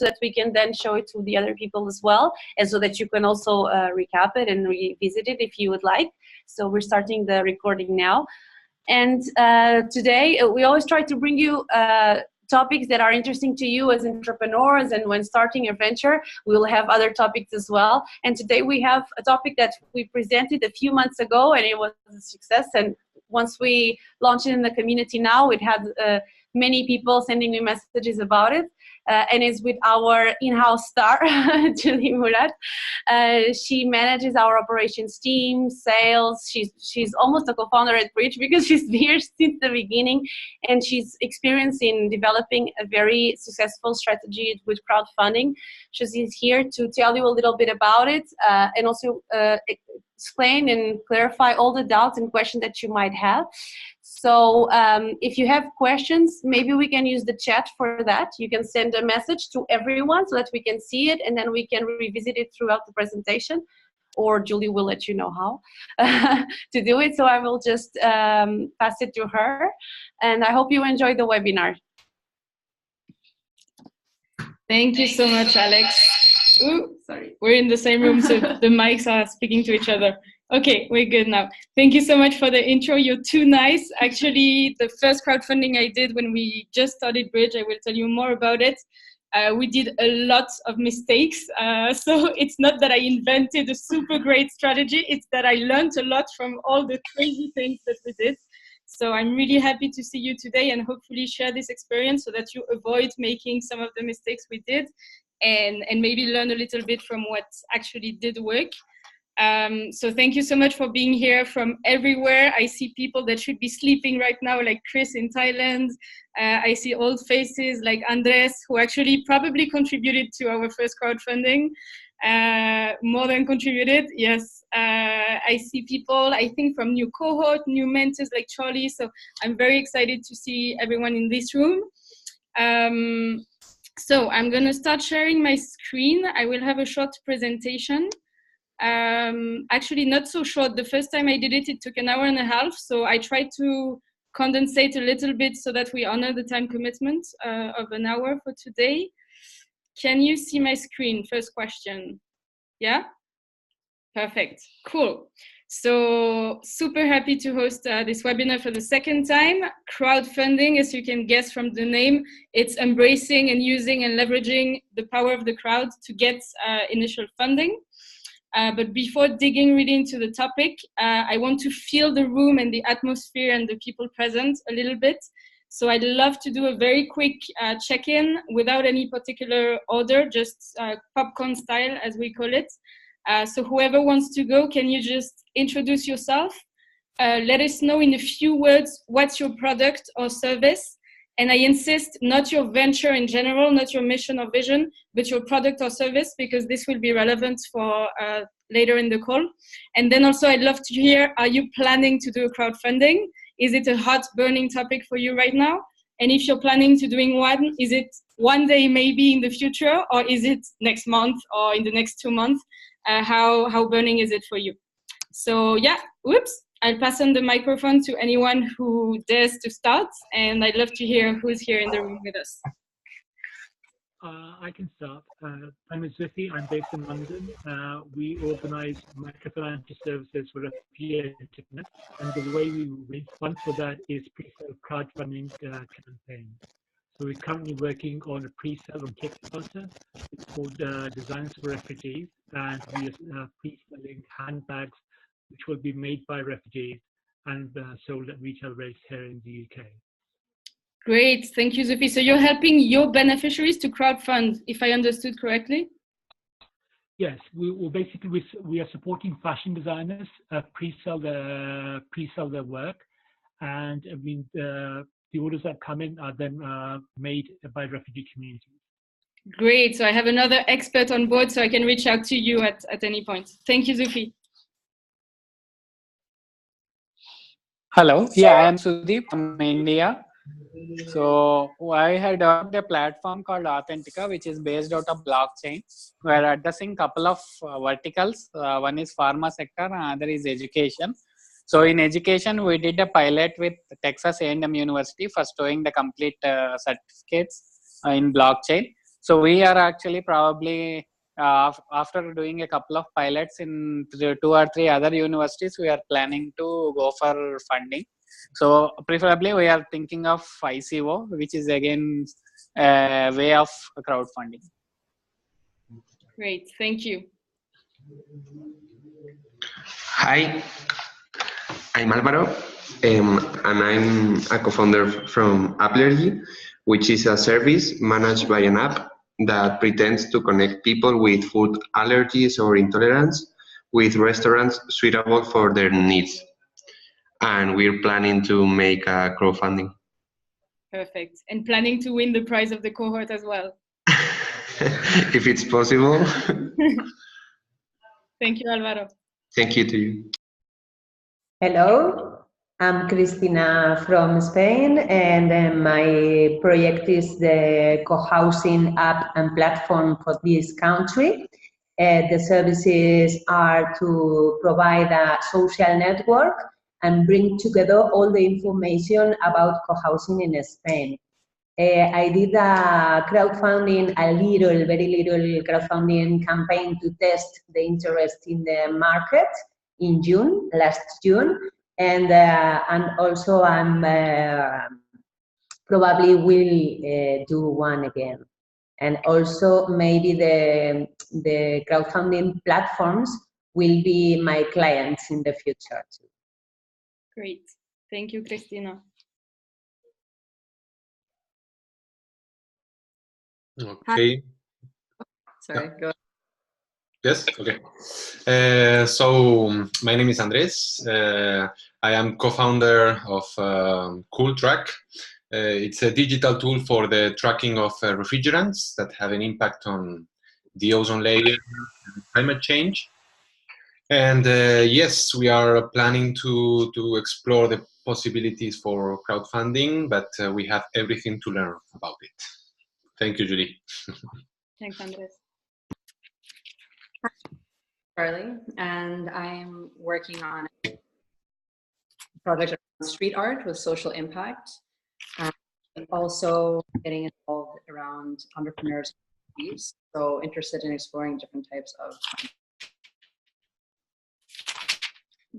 that we can then show it to the other people as well, and so that you can also recap it and revisit it if you would like. So we're starting the recording now. And today we always try to bring you topics that are interesting to you as entrepreneurs, and when starting a venture we will have other topics as well. And today we have a topic that we presented a few months ago and it was a success, and once we launched it in the community now, it had many people sending me messages about it, and it's with our in-house star, Julie Murat. She manages our operations team, sales. She's almost a co-founder at Bridge because she's here since the beginning, and she's experienced in developing a very successful strategy with crowdfunding. She's here to tell you a little bit about it, and also explain and clarify all the doubts and questions that you might have. So if you have questions, maybe we can use the chat for that. You can send a message to everyone so that we can see it, and then we can revisit it throughout the presentation, or Julie will let you know how to do it. So I will just pass it to her, and I hope you enjoy the webinar. Thank you so much, Alex. Ooh, sorry, we're in the same room, so the mics are speaking to each other. Okay, we're good now. Thank you so much for the intro. You're too nice. Actually, the first crowdfunding I did when we just started Bridge, I will tell you more about it. We did a lot of mistakes. So it's not that I invented a super great strategy, it's that I learned a lot from all the crazy things that we did. So I'm really happy to see you today and hopefully share this experience so that you avoid making some of the mistakes we did, and maybe learn a little bit from what actually did work. So thank you so much for being here from everywhere. I see people that should be sleeping right now, like Chris in Thailand. I see old faces like Andres, who actually probably contributed to our first crowdfunding. More than contributed, yes. I see people, I think, from new cohort, new mentors like Charlie. So I'm very excited to see everyone in this room. So I'm going to start sharing my screen. I will have a short presentation. Actually not so short. The first time I did it, it took an hour and a half. So I tried to condensate a little bit so that we honor the time commitment of an hour for today. Can you see my screen? First question. Yeah? Perfect. Cool. So super happy to host this webinar for the second time. Crowdfunding, as you can guess from the name, it's embracing and using and leveraging the power of the crowd to get initial funding. But before digging really into the topic, I want to feel the room and the atmosphere and the people present a little bit. So I'd love to do a very quick check-in without any particular order, just popcorn style, as we call it. So whoever wants to go, can you just introduce yourself? Let us know in a few words what's your product or service. And I insist, not your venture in general, not your mission or vision, but your product or service, because this will be relevant for later in the call. And then also I'd love to hear, are you planning to do a crowdfunding? Is it a hot burning topic for you right now? And if you're planning to doing one, is it one day maybe in the future, or is it next month or in the next 2 months? How burning is it for you? So yeah, whoops. I'll pass on the microphone to anyone who dares to start, and I'd love to hear who's here in the room with us. I can start. My name is Ziffy. I'm based in London. We organize microfinancial services for refugee entrepreneurs, and the way we raise funds for that is pre-sale crowdfunding campaign. So we're currently working on a pre-sale on Kickstarter. It's called Designs for Refugees, and we are pre-selling handbags which will be made by refugees and sold at retail rates here in the UK. Great, thank you, Sophie. So you're helping your beneficiaries to crowdfund, if I understood correctly? Yes, we are supporting fashion designers pre-sell their work, and I mean the orders that come in are then made by refugee communities. Great, so I have another expert on board, so I can reach out to you at any point. Thank you, Sophie. Hello, yeah, I am Sudeep from India. So I had developed a platform called Authentica, which is based out of blockchain. We are addressing a couple of verticals. One is pharma sector, another is education. So in education, we did a pilot with Texas A&M University for storing the complete certificates in blockchain. So we are actually probably after doing a couple of pilots in 2 or 3 other universities, we are planning to go for funding. So preferably we are thinking of ICO, which is again a way of crowdfunding. Great, thank you. Hi, I'm Alvaro, and I'm a co-founder from Applergy, which is a service managed by an app that pretends to connect people with food allergies or intolerance with restaurants suitable for their needs. And we're planning to make a crowdfunding. Perfect. And planning to win the prize of the cohort as well. If it's possible. Thank you, Alvaro. Thank you to you. Hello, I'm Cristina from Spain, and my project is the co-housing app and platform for this country. The services are to provide a social network and bring together all the information about co-housing in Spain. I did a crowdfunding, very little crowdfunding campaign to test the interest in the market in last June, and also I'm probably will do one again. And also maybe the crowdfunding platforms will be my clients in the future too. Great, thank you, Cristina. Okay. Sorry, go ahead. Yes, okay. So my name is Andres. I am co-founder of CoolTrack. It's a digital tool for the tracking of refrigerants that have an impact on the ozone layer and climate change. And yes, we are planning to explore the possibilities for crowdfunding, but we have everything to learn about it. Thank you, Julie. Thanks, Andres. Charlie, and I'm working on a project around street art with social impact, and also getting involved around entrepreneurs. So interested in exploring different types of.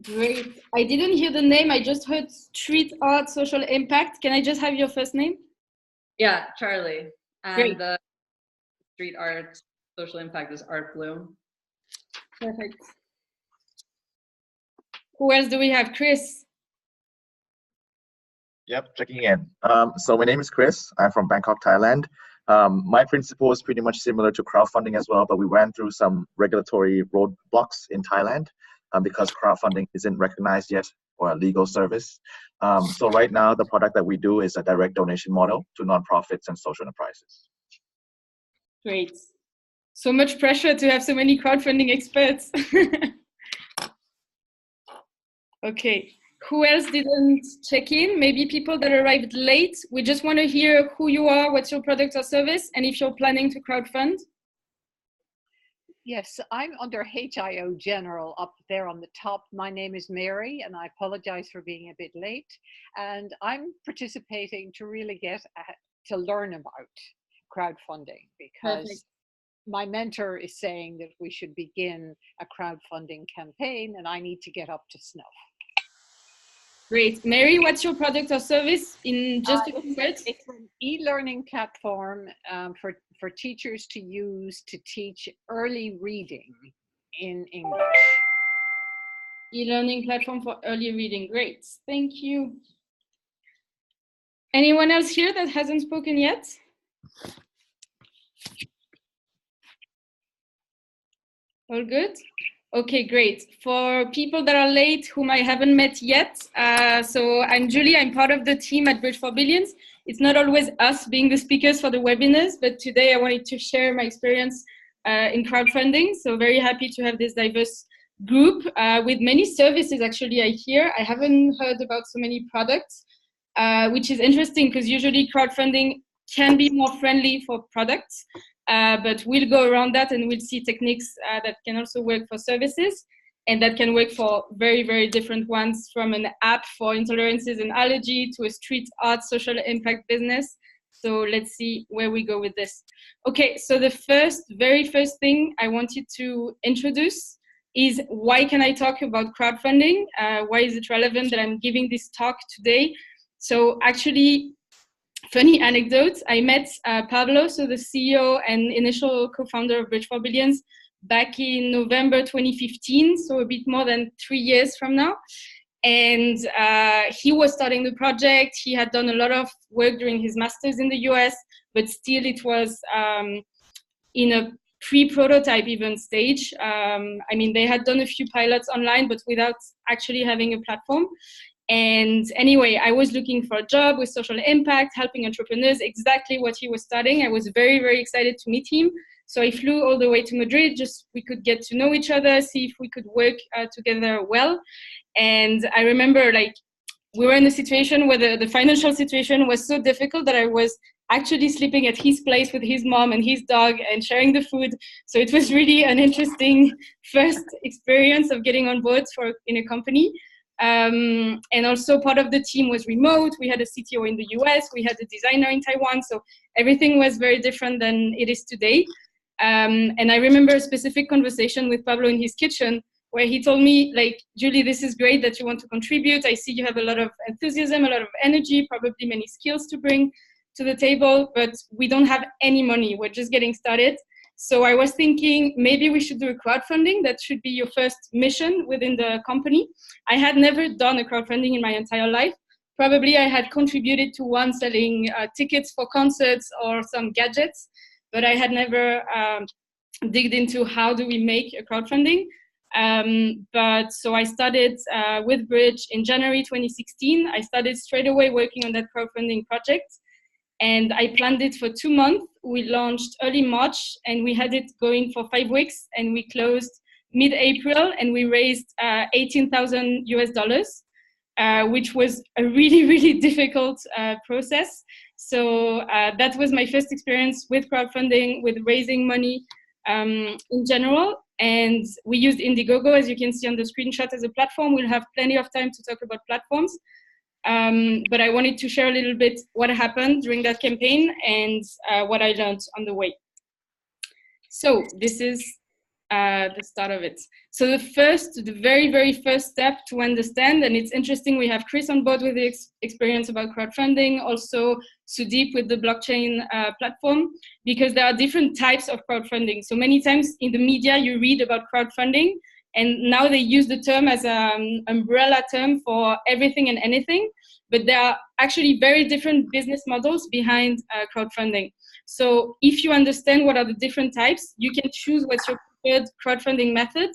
Great. I didn't hear the name. I just heard street art, social impact. Can I just have your first name? Yeah, Charlie. And Great. the street art social impact is Art Bloom. Perfect. Who else do we have? Chris. Yep, checking in. So my name is Chris. I'm from Bangkok, Thailand. My principle is pretty much similar to crowdfunding as well, but we went through some regulatory roadblocks in Thailand because crowdfunding isn't recognized yet or a legal service. So right now, the product that we do is a direct donation model to nonprofits and social enterprises. Great. So much pressure to have so many crowdfunding experts. Okay. Who else didn't check in? Maybe people that arrived late. We just want to hear who you are, what's your product or service, and if you're planning to crowdfund. Yes, I'm under HIO General up there on the top. My name is Mary, and I apologize for being a bit late. And I'm participating to really get to learn about crowdfunding because Perfect. my mentor is saying that we should begin a crowdfunding campaign, and I need to get up to snuff. Great. Mary, what's your product or service in just a few words? It's an e-learning platform for teachers to use to teach early reading in English. E-learning platform for early reading. Great. Thank you. Anyone else here that hasn't spoken yet? All good? Okay, great. For people that are late, whom I haven't met yet, so I'm Julie, I'm part of the team at Bridge for Billions. It's not always us being the speakers for the webinars, but today I wanted to share my experience in crowdfunding. So very happy to have this diverse group with many services actually I hear. I haven't heard about so many products, which is interesting because usually crowdfunding can be more friendly for products. But we'll go around that and we'll see techniques that can also work for services and that can work for very, very different ones, from an app for intolerances and allergy to a street art social impact business. So let's see where we go with this. Okay, so the very first thing I wanted to introduce is why can I talk about crowdfunding? Why is it relevant that I'm giving this talk today? So actually, funny anecdote, I met Pablo, so the CEO and initial co-founder of Bridge for Billions, back in November 2015, so a bit more than 3 years from now. And he was starting the project. He had done a lot of work during his master's in the US, but still it was in a pre-prototype even stage. I mean, they had done a few pilots online, but without actually having a platform. And anyway, I was looking for a job with social impact, helping entrepreneurs, exactly what he was studying. I was very, very excited to meet him. So I flew all the way to Madrid, just we could get to know each other, see if we could work together well. And I remember, like, we were in a situation where the financial situation was so difficult that I was actually sleeping at his place with his mom and his dog and sharing the food. So it was really an interesting first experience of getting on board in a company. And also part of the team was remote. We had a CTO in the US, we had a designer in Taiwan. So everything was very different than it is today. And I remember a specific conversation with Pablo in his kitchen where he told me, like, Julie, this is great that you want to contribute. I see you have a lot of enthusiasm, a lot of energy, probably many skills to bring to the table, but we don't have any money. We're just getting started. So I was thinking maybe we should do a crowdfunding. That should be your first mission within the company. I had never done a crowdfunding in my entire life. Probably I had contributed to one selling tickets for concerts or some gadgets, but I had never digged into how do we make a crowdfunding. But so I started with Bridge in January 2016. I started straight away working on that crowdfunding project. And I planned it for 2 months. We launched early March and we had it going for 5 weeks, and we closed mid-April and we raised $18,000 US, which was a really, really difficult process. So that was my first experience with crowdfunding, with raising money in general. And we used Indiegogo, as you can see on the screenshot, as a platform. We'll have plenty of time to talk about platforms. But I wanted to share a little bit what happened during that campaign and what I learned on the way. So this is the start of it. So the very, very first step to understand, and it's interesting, we have Chris on board with the experience about crowdfunding, also Sudeep with the blockchain platform, because there are different types of crowdfunding. So many times in the media, you read about crowdfunding, and now they use the term as an umbrella term for everything and anything, but there are actually very different business models behind crowdfunding. So if you understand what are the different types, you can choose what's your preferred crowdfunding method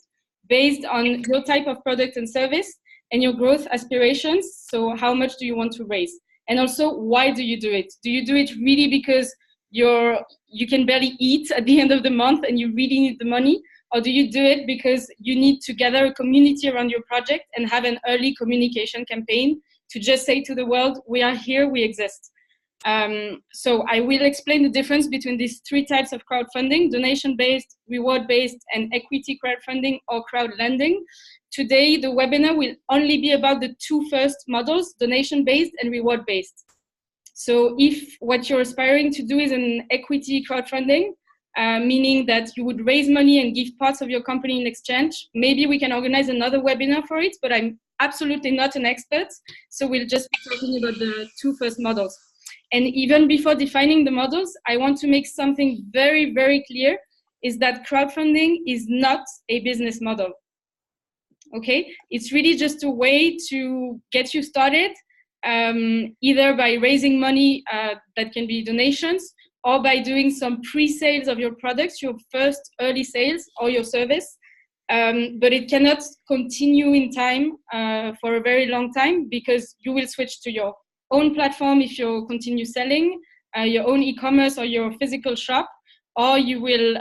based on your type of product and service and your growth aspirations. So how much do you want to raise? And also, why do you do it? Do you do it really because you can barely eat at the end of the month and you really need the money? Or do you do it because you need to gather a community around your project and have an early communication campaign to just say to the world, we are here, we exist? So I will explain the difference between these 3 types of crowdfunding: donation-based, reward-based, and equity crowdfunding or crowd lending. Today, the webinar will only be about the 2 first models, donation-based and reward-based. So if what you're aspiring to do is an equity crowdfunding, meaning that you would raise money and give parts of your company in exchange, maybe we can organize another webinar for it, but I'm absolutely not an expert. So we'll just be talking about the 2 first models. And even before defining the models, I want to make something very, very clear, is that crowdfunding is not a business model. Okay? It's really just a way to get you started, either by raising money that can be donations, or by doing some pre-sales of your products, your first early sales or your service. But it cannot continue in time for a very long time, because you will switch to your own platform if you continue selling, your own e-commerce or your physical shop, or you will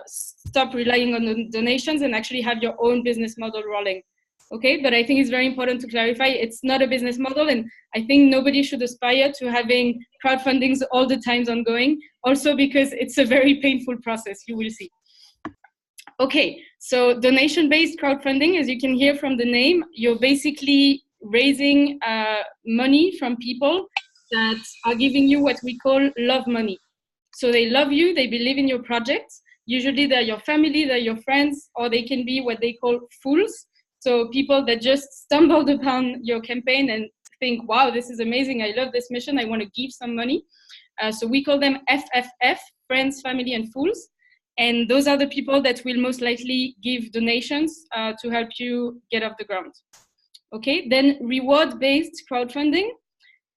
stop relying on the donations and actually have your own business model rolling. Okay, but I think it's very important to clarify it's not a business model, and I think nobody should aspire to having crowdfundings all the times ongoing, also because it's a very painful process, you will see. Okay, so donation-based crowdfunding, as you can hear from the name, you're basically raising money from people that are giving you what we call love money. So they love you, they believe in your project. Usually they're your family, they're your friends, or they can be what they call fools. So people that just stumbled upon your campaign and think, wow, this is amazing, I love this mission, I want to give some money. So we call them FFF, friends, family, and fools. And those are the people that will most likely give donations to help you get off the ground. Okay, then reward-based crowdfunding.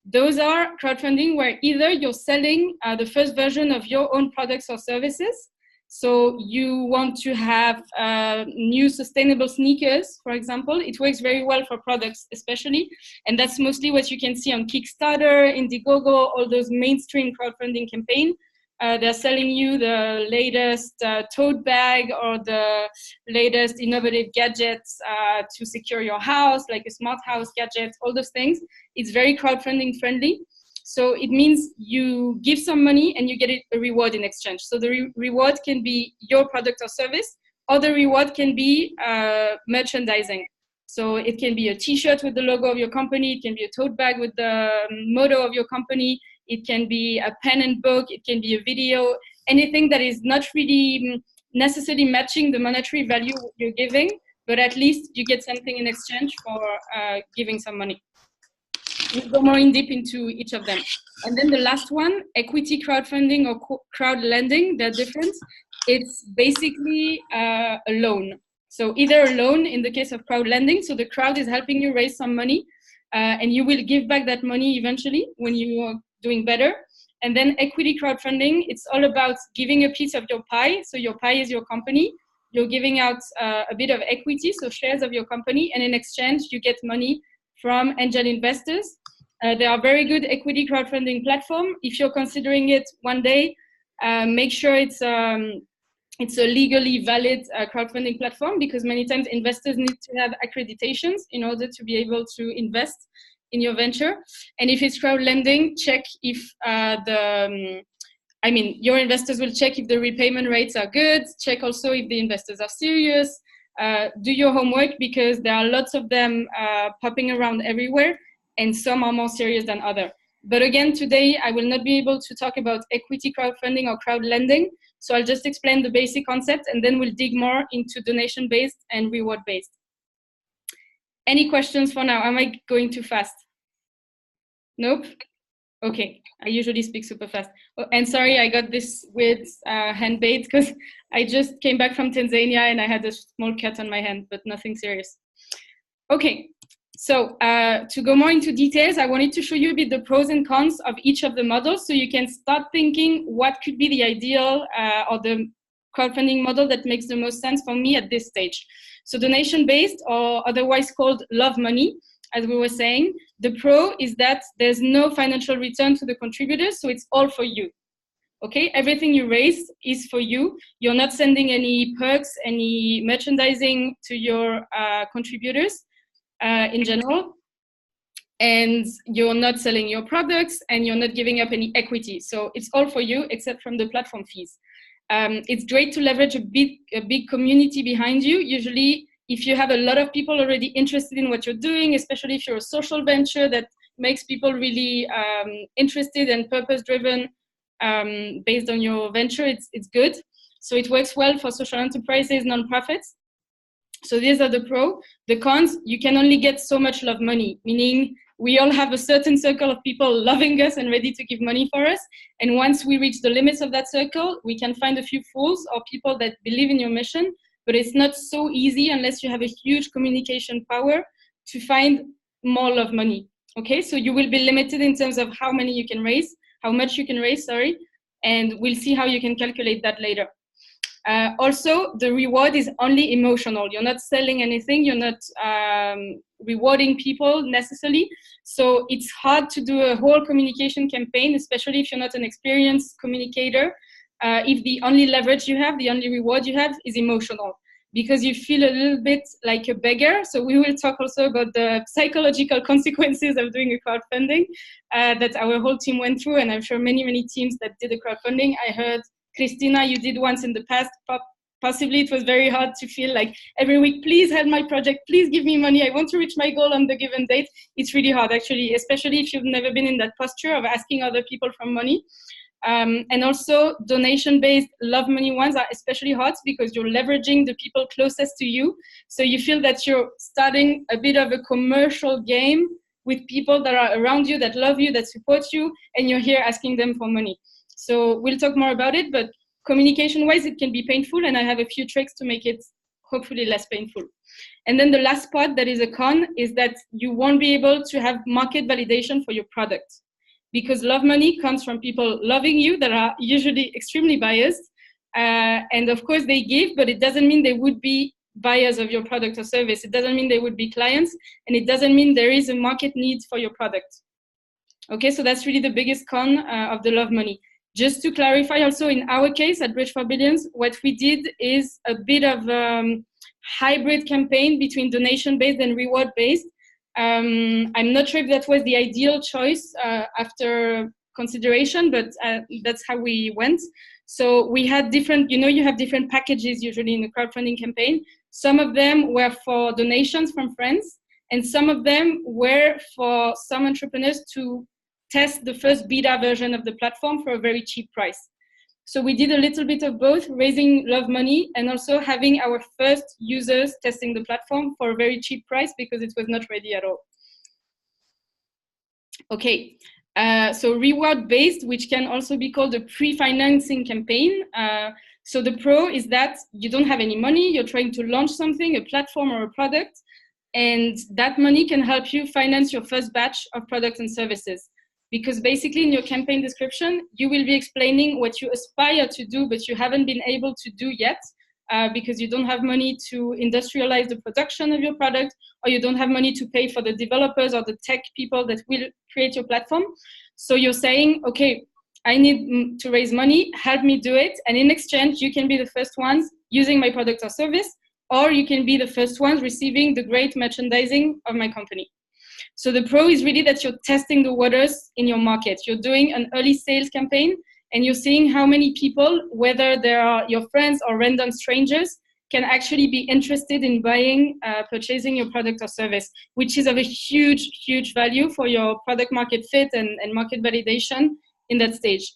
Those are crowdfunding where either you're selling the first version of your own products or services. So you want to have new sustainable sneakers, for example. It works very well for products, especially. And that's mostly what you can see on Kickstarter, Indiegogo, all those mainstream crowdfunding campaigns. They're selling you the latest tote bag or the latest innovative gadgets to secure your house, like a smart house gadget, all those things. It's very crowdfunding friendly. So it means you give some money and you get a reward in exchange. So the reward can be your product or service, or the reward can be merchandising. So it can be a t-shirt with the logo of your company, it can be a tote bag with the motto of your company, it can be a pen and book, it can be a video, anything that is not really necessarily matching the monetary value you're giving, but at least you get something in exchange for giving some money. We'll go more in deep into each of them. And then the last one, equity crowdfunding or crowd lending, they're different. It's basically a loan. So either a loan in the case of crowd lending, so the crowd is helping you raise some money and you will give back that money eventually when you are doing better. And then equity crowdfunding, it's all about giving a piece of your pie. So your pie is your company. You're giving out a bit of equity, so shares of your company, and in exchange you get money from angel investors. They are very good equity crowdfunding platform. If you're considering it one day, make sure it's a legally valid crowdfunding platform, because many times investors need to have accreditations in order to be able to invest in your venture. And if it's crowd lending, check if your investors will check if the repayment rates are good, check also if the investors are serious, do your homework, because there are lots of them popping around everywhere, and some are more serious than others. But again, today I will not be able to talk about equity crowdfunding or crowd lending, so I'll just explain the basic concept and then we'll dig more into donation-based and reward-based. Any questions for now? Am I going too fast? Nope? Okay, I usually speak super fast. Oh, and sorry, I got this weird hand bait because I just came back from Tanzania and I had a small cut on my hand, but nothing serious. Okay, so to go more into details, I wanted to show you a bit the pros and cons of each of the models, so you can start thinking what could be the ideal or the crowdfunding model that makes the most sense for me at this stage. So donation-based, or otherwise called love money, as we were saying, the pro is that there's no financial return to the contributors, so it's all for you. Okay, everything you raise is for you. You're not sending any perks, any merchandising to your contributors in general, and you're not selling your products, and you're not giving up any equity. So it's all for you, except from the platform fees. It's great to leverage a big community behind you. Usually, if you have a lot of people already interested in what you're doing, especially if you're a social venture that makes people really interested and purpose-driven based on your venture, it's good. So it works well for social enterprises, nonprofits. So these are the pros. The cons, you can only get so much love money, meaning we all have a certain circle of people loving us and ready to give money for us. And once we reach the limits of that circle, we can find a few fools or people that believe in your mission, but it's not so easy unless you have a huge communication power to find more love money. Okay, so you will be limited in terms of how much you can raise, sorry, and we'll see how you can calculate that later. Also, the reward is only emotional. You're not selling anything, you're not rewarding people necessarily. So it's hard to do a whole communication campaign, especially if you're not an experienced communicator, if the only leverage you have, the only reward you have is emotional, because you feel a little bit like a beggar. So we will talk also about the psychological consequences of doing a crowdfunding that our whole team went through, and I'm sure many teams that did a crowdfunding. I heard, Christina, you did once in the past. possibly it was very hard to feel like every week, please help my project, please give me money, I want to reach my goal on the given date. It's really hard, actually, especially if you've never been in that posture of asking other people for money. And also donation-based love money ones are especially hard because you're leveraging the people closest to you. So you feel that you're starting a bit of a commercial game with people that are around you, that love you, that support you, and you're here asking them for money. So we'll talk more about it, but communication-wise, it can be painful, and I have a few tricks to make it hopefully less painful. And then the last part that is a con is that you won't be able to have market validation for your product, because love money comes from people loving you that are usually extremely biased. And of course they give, but it doesn't mean they would be buyers of your product or service. It doesn't mean they would be clients, and it doesn't mean there is a market need for your product. Okay, so that's really the biggest con of the love money. Just to clarify also, in our case at Bridge for Billions, what we did is a bit of hybrid campaign between donation-based and reward-based. I'm not sure if that was the ideal choice after consideration, but that's how we went. So we had different, you have different packages usually in the crowdfunding campaign. Some of them were for donations from friends, and some of them were for some entrepreneurs to test the first beta version of the platform for a very cheap price. So we did a little bit of both, raising love money and also having our first users testing the platform for a very cheap price because it was not ready at all. Okay, so reward-based, which can also be called a pre-financing campaign. So the pro is that you don't have any money, you're trying to launch something, a platform or a product, and that money can help you finance your first batch of products and services. Because basically in your campaign description, you will be explaining what you aspire to do, but you haven't been able to do yet because you don't have money to industrialize the production of your product, or you don't have money to pay for the developers or the tech people that will create your platform. So you're saying, okay, I need to raise money, help me do it. And in exchange, you can be the first ones using my product or service, or you can be the first ones receiving the great merchandising of my company. So the pro is really that you're testing the waters in your market. You're doing an early sales campaign, and you're seeing how many people, whether they are your friends or random strangers, can actually be interested in buying, purchasing your product or service, which is of a huge, huge value for your product market fit and market validation in that stage.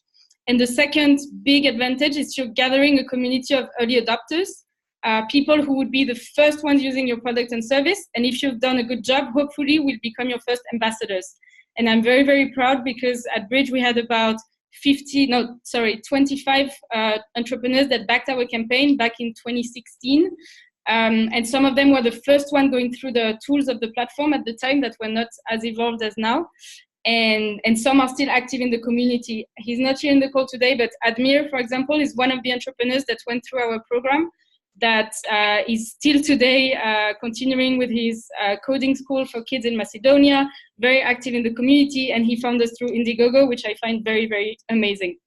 And the second big advantage is you're gathering a community of early adopters, people who would be the first ones using your product and service. And if you've done a good job, hopefully will become your first ambassadors. And I'm very, very proud because at Bridge we had about 25 entrepreneurs that backed our campaign back in 2016. And some of them were the first one going through the tools of the platform at the time that were not as evolved as now. And some are still active in the community. He's not here in the call today, but Admir, for example, is one of the entrepreneurs that went through our program that is still today continuing with his coding school for kids in Macedonia, very active in the community, and he found us through Indiegogo, which I find very, very amazing.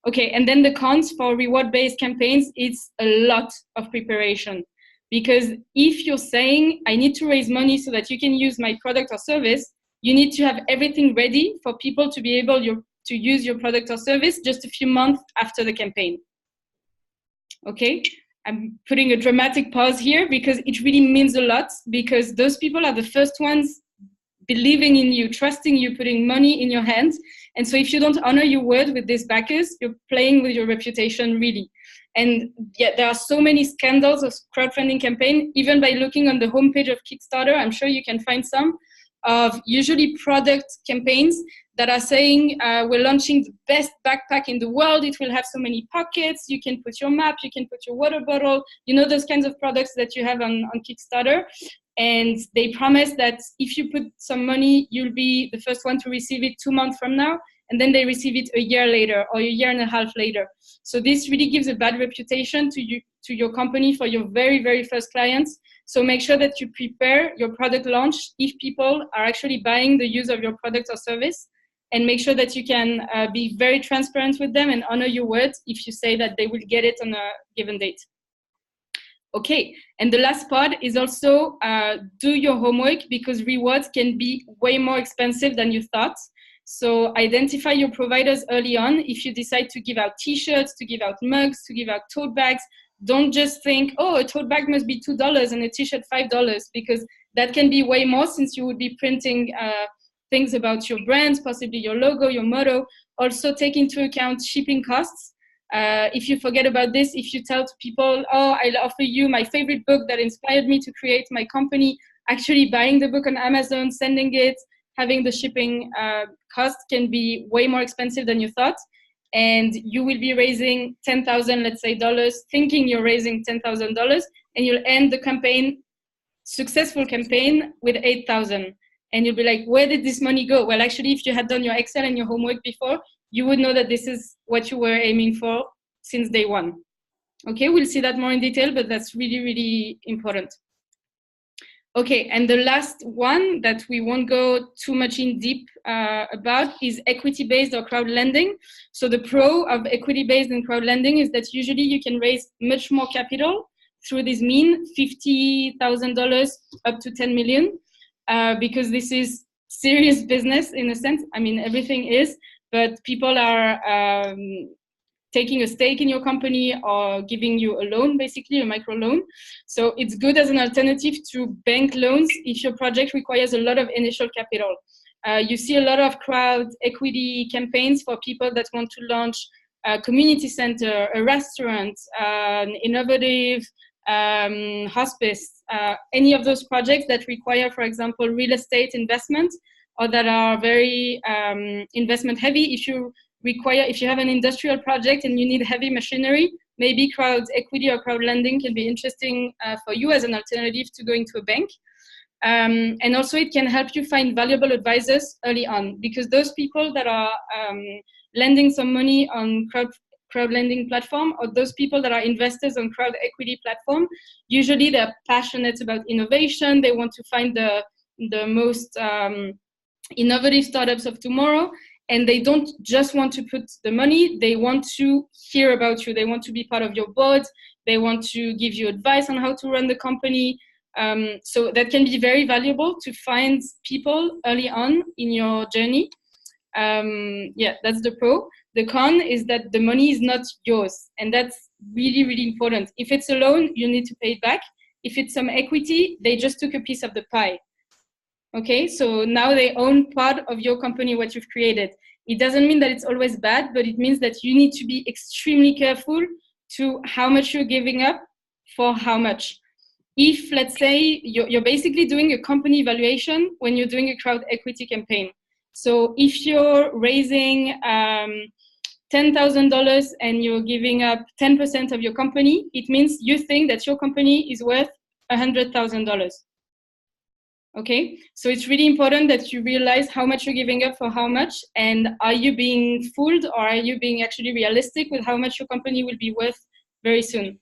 Okay, and then the cons for reward-based campaigns, it's a lot of preparation. Because if you're saying, I need to raise money so that you can use my product or service, you need to have everything ready for people to be able to use your product or service just a few months after the campaign. Okay? I'm putting a dramatic pause here because it really means a lot, because those people are the first ones believing in you, trusting you, putting money in your hands. And so if you don't honor your word with these backers, you're playing with your reputation, really. And yet there are so many scandals of crowdfunding campaign, even by looking on the homepage of Kickstarter, I'm sure you can find some, of usually product campaigns that are saying, we're launching the best backpack in the world. It will have so many pockets. You can put your map, you can put your water bottle, those kinds of products that you have on Kickstarter. And they promise that if you put some money, you'll be the first one to receive it 2 months from now. And then they receive it a year later or a year and a half later. So this really gives a bad reputation to your company for your very, very first clients. So make sure that you prepare your product launch if people are actually buying the use of your product or service, and make sure that you can be very transparent with them and honor your words if you say that they will get it on a given date. Okay, and the last part is also do your homework, because rewards can be way more expensive than you thought. So identify your providers early on. If you decide to give out t-shirts, to give out mugs, to give out tote bags, don't just think, oh, a tote bag must be $2 and a t-shirt $5, because that can be way more, since you would be printing things about your brand, possibly your logo, your motto. Also take into account shipping costs. If you forget about this, if you tell people, oh, I'll offer you my favorite book that inspired me to create my company, actually buying the book on Amazon, sending it, having the shipping cost can be way more expensive than you thought. And you will be raising $10,000, let's say, dollars, thinking you're raising $10,000, and you'll end the campaign, successful campaign, with $8,000. And you'll be like, where did this money go? Well, actually, if you had done your Excel and your homework before, you would know that this is what you were aiming for since day one. Okay, we'll see that more in detail, but that's really, really important. Okay, and the last one that we won't go too much in deep about is equity-based or crowd lending. So the pro of equity-based and crowd lending is that usually you can raise much more capital through this mean, $50,000 up to 10 million. Because this is serious business in a sense. I mean, everything is, but people are taking a stake in your company or giving you a loan, basically a micro loan. So it's good as an alternative to bank loans if your project requires a lot of initial capital. You see a lot of crowd equity campaigns for people that want to launch a community center, a restaurant, an innovative hospice, any of those projects that require, for example, real estate investment, or that are very investment heavy. If you have an industrial project and you need heavy machinery, maybe crowd equity or crowd lending can be interesting for you as an alternative to going to a bank. And also it can help you find valuable advisors early on, because those people that are lending some money on crowd lending platform, or those people that are investors on crowd equity platform, usually they're passionate about innovation. They want to find the most innovative startups of tomorrow, and they don't just want to put the money, they want to hear about you. They want to be part of your board. They want to give you advice on how to run the company. So that can be very valuable to find people early on in your journey. Yeah, that's the pro. The con is that the money is not yours, and that's really, really important. If it's a loan, you need to pay it back. If it's some equity, they just took a piece of the pie. Okay, so now they own part of your company, what you've created. It doesn't mean that it's always bad, but it means that you need to be extremely careful to how much you're giving up for how much. If, let's say, you're basically doing a company valuation when you're doing a crowd equity campaign. So if you're raising $10,000 and you're giving up 10% of your company, it means you think that your company is worth $100,000. Okay, so it's really important that you realize how much you're giving up for how much, and are you being fooled, or are you being actually realistic with how much your company will be worth very soon.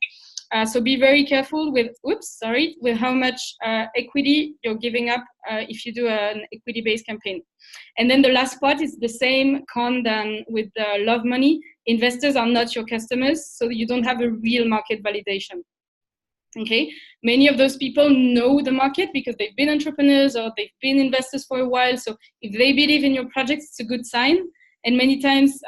So be very careful with, with how much equity you're giving up if you do an equity-based campaign. And then the last part is the same con than with love money. Investors are not your customers, so you don't have a real market validation. Okay, many of those people know the market because they've been entrepreneurs or they've been investors for a while. So if they believe in your project, it's a good sign. And many times,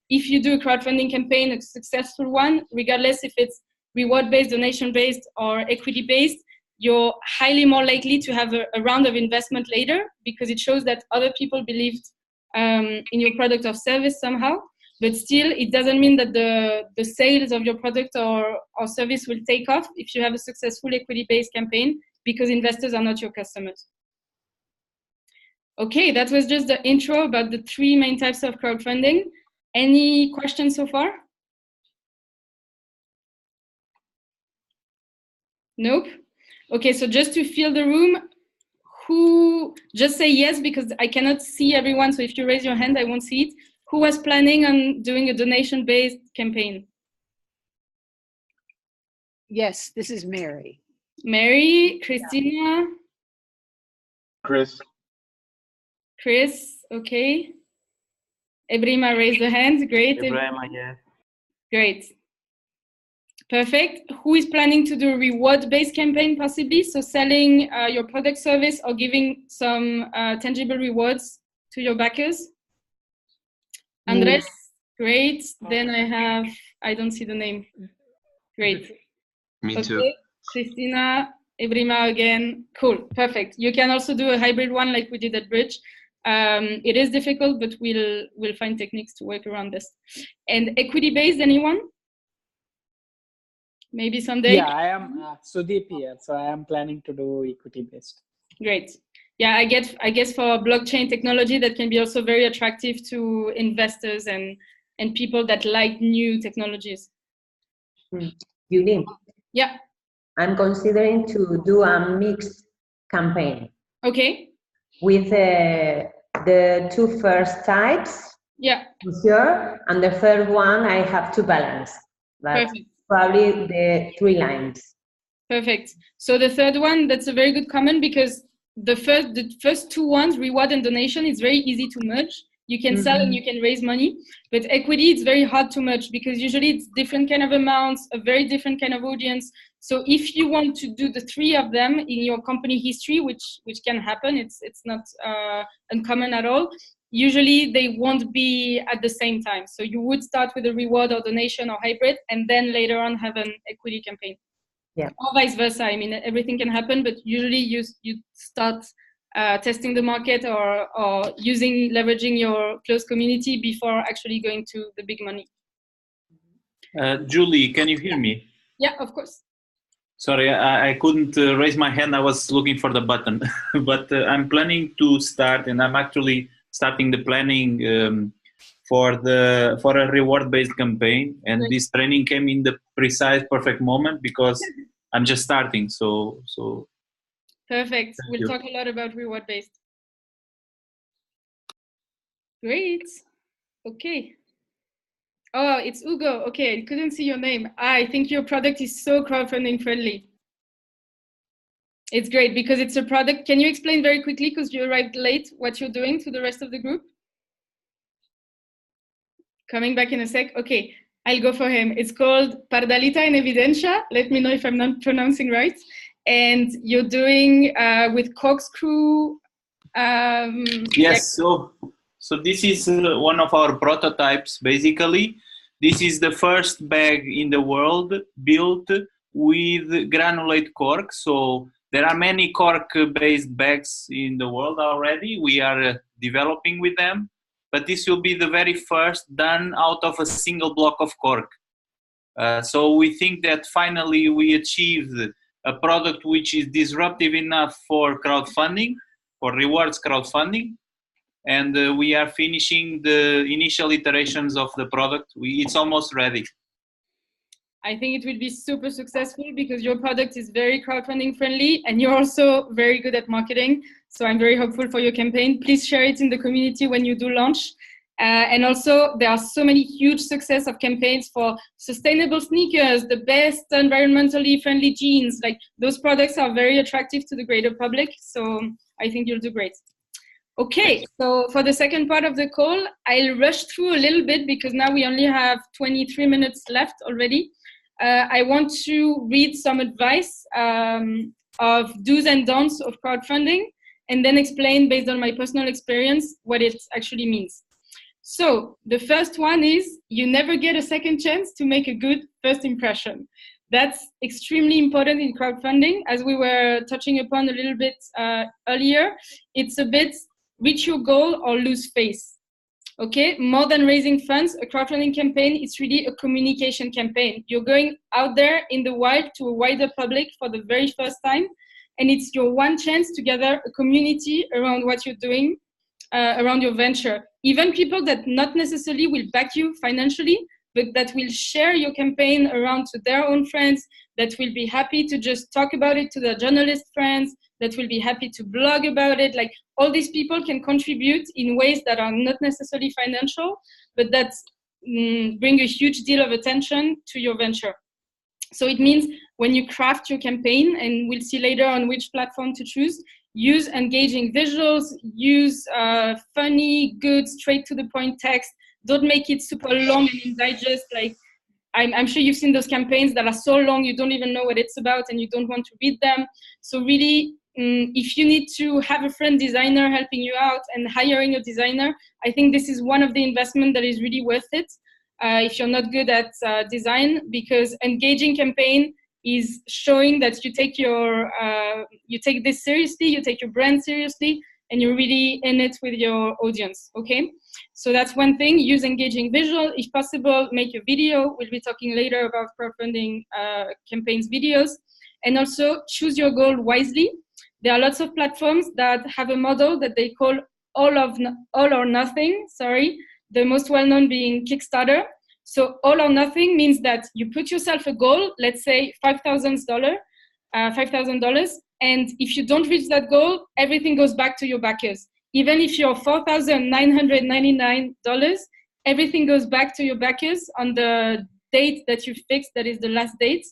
if you do a crowdfunding campaign, a successful one, regardless if it's reward-based, donation-based, or equity-based, you're highly more likely to have a round of investment later, because it shows that other people believed in your product or service somehow. But still, it doesn't mean that the sales of your product or service will take off if you have a successful equity-based campaign, because investors are not your customers. Okay, that was just the intro about the 3 main types of crowdfunding. Any questions so far? Nope. Okay, so just to fill the room, who, just say yes, because I cannot see everyone. So if you raise your hand, I won't see it. Who was planning on doing a donation-based campaign? Yes, this is Mary. Mary, Christina? Chris. Chris, okay. Ebrima raised the hand, great. Ebrima, yes. Great. Perfect. Who is planning to do a reward-based campaign, possibly? So selling your product service or giving some tangible rewards to your backers? Andres, great. Then I don't see the name. Great. Me Okay. too. Christina, Ebrima again. Cool. Perfect. You can also do a hybrid one like we did at Bridge. It is difficult, but we'll find techniques to work around this. And equity-based, anyone? Maybe someday? Yeah, I am Sudeep here. So I am planning to do equity-based. Great. Yeah, I guess for blockchain technology, that can be also very attractive to investors and people that like new technologies. Julie, Yeah. I'm considering to do a mixed campaign. Okay. With the two first types. Yeah. For sure. And the third one, I have to balance. But Perfect. probably the 3 lines. Perfect. So the third one, that's a very good comment, because the first 2 ones, reward and donation, is very easy to merge. You can sell and you can raise money, but equity, it's very hard to merge, because usually it's different kind of amounts, a very different kind of audience. So if you want to do the 3 of them in your company history, which can happen, it's not uncommon at all. Usually they won't be at the same time. So you would start with a reward or donation or hybrid, and then later on have an equity campaign. Yeah. Or vice versa. I mean, everything can happen, but usually you start testing the market or leveraging your close community before actually going to the big money. Julie, can you hear me? Yeah, of course. Sorry, I couldn't raise my hand. I was looking for the button, but I'm planning to start, and I'm actually starting the planning for a reward-based campaign. And Great. this training came in the precise, perfect moment, because I'm just starting. So. Perfect. We'll you. talk a lot about reward-based. Great. Okay. Oh, it's Ugo. Okay, I couldn't see your name. I think your product is so crowdfunding friendly. It's great because it's a product. Can you explain very quickly, because you arrived late, what you're doing to the rest of the group? Coming back in a sec. Okay, I'll go for him. It's called Pardalita en Evidencia. Let me know if I'm not pronouncing right. And you're doing with Corkscrew. Yes, so this is one of our prototypes, basically. This is the first bag in the world built with granulate cork. So there are many cork-based bags in the world already. We are developing with them, but this will be the very first done out of a single block of cork. So we think that finally we achieved a product which is disruptive enough for crowdfunding, for rewards crowdfunding, and we are finishing the initial iterations of the product. It's almost ready. I think it will be super successful because your product is very crowdfunding friendly and you're also very good at marketing. So I'm very hopeful for your campaign. Please share it in the community when you do launch. And also there are so many huge success of campaigns for sustainable sneakers, the best environmentally friendly jeans. Like those products are very attractive to the greater public. So I think you'll do great. Okay, so for the second part of the call, I'll rush through a little bit because now we only have 23 minutes left already. I want to read some advice of do's and don'ts of crowdfunding and then explain based on my personal experience what it actually means. So the first one is you never get a second chance to make a good first impression. That's extremely important in crowdfunding. As we were touching upon a little bit earlier, it's a bit reach your goal or lose face. Okay, more than raising funds, a crowdfunding campaign is really a communication campaign. You're going out there in the wild to a wider public for the very first time, and it's your one chance to gather a community around what you're doing, around your venture. Even people that not necessarily will back you financially, but that will share your campaign around to their own friends, that will be happy to just talk about it to their journalist friends, that will be happy to blog about it. Like all these people can contribute in ways that are not necessarily financial, but that bring a huge deal of attention to your venture. So it means when you craft your campaign, and we'll see later on which platform to choose, use engaging visuals, use funny, good, straight to the point text. Don't make it super long and indigest. Like I'm sure you've seen those campaigns that are so long you don't even know what it's about and you don't want to read them. So really, if you need to have a friend designer helping you out and hiring a designer, I think this is one of the investments that is really worth it. if you're not good at design, because engaging campaign is showing that you take this seriously, you take your brand seriously, and you're really in it with your audience, okay? So that's one thing. Use engaging visual. If possible, make a video. We'll be talking later about crowdfunding campaigns videos. And also choose your goal wisely. There are lots of platforms that have a model that they call all or nothing, the most well-known being Kickstarter. So all or nothing means that you put yourself a goal, let's say $5,000, and if you don't reach that goal, everything goes back to your backers. Even if you're $4,999, everything goes back to your backers on the date that you fixed, that is the last date,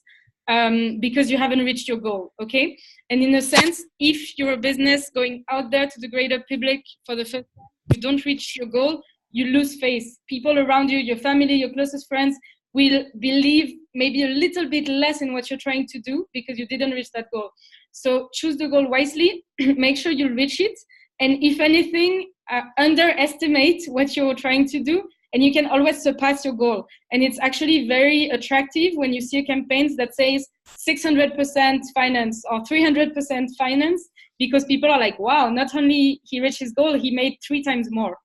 because you haven't reached your goal, okay? And in a sense, if you're a business going out there to the greater public for the first time, you don't reach your goal, you lose face. People around you, your family, your closest friends, will believe maybe a little bit less in what you're trying to do because you didn't reach that goal. So choose the goal wisely, make sure you reach it, and if anything, underestimate what you're trying to do, and you can always surpass your goal. And it's actually very attractive when you see campaigns that says 600% finance or 300% finance, because people are like, wow, not only he reached his goal, he made 3 times more.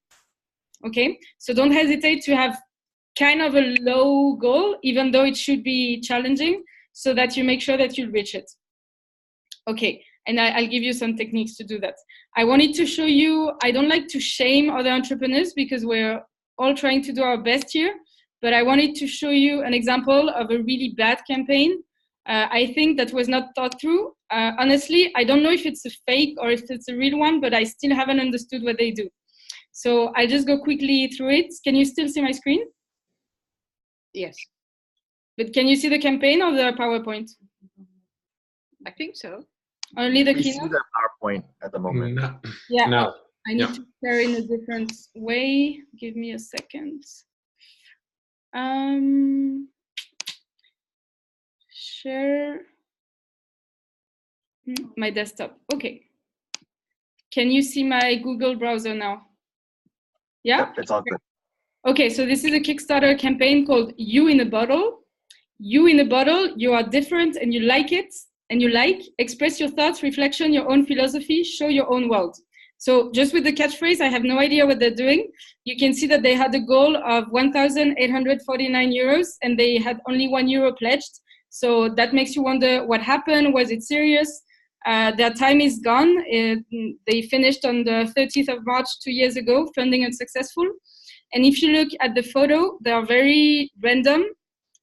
Okay, so don't hesitate to have kind of a low goal, even though it should be challenging, so that you make sure that you'll reach it. Okay, and I'll give you some techniques to do that. I wanted to show you, I don't like to shame other entrepreneurs because we're all trying to do our best here, but I wanted to show you an example of a really bad campaign. I think that was not thought through. Honestly, I don't know if it's a fake or if it's a real one, but I still haven't understood what they do. So I'll just go quickly through it. Can you still see my screen? Yes. But can you see the campaign or the PowerPoint? I think so. Only the We see keynote? the PowerPoint at the moment. No. Yeah, No. I need to share in a different way. Give me a second. Share my desktop. Okay. Can you see my Google browser now? Yeah? Yep, it's all good. Okay, so this is a Kickstarter campaign called You in a Bottle. You in a bottle, you are different and you like it, and you express your thoughts, reflection, your own philosophy, show your own world. So just with the catchphrase, I have no idea what they're doing. You can see that they had a goal of 1,849 euros and they had only €1 pledged. So that makes you wonder what happened. Was it serious? Their time is gone. They finished on the 30th of March 2 years ago, funding unsuccessful. And if you look at the photo, they are very random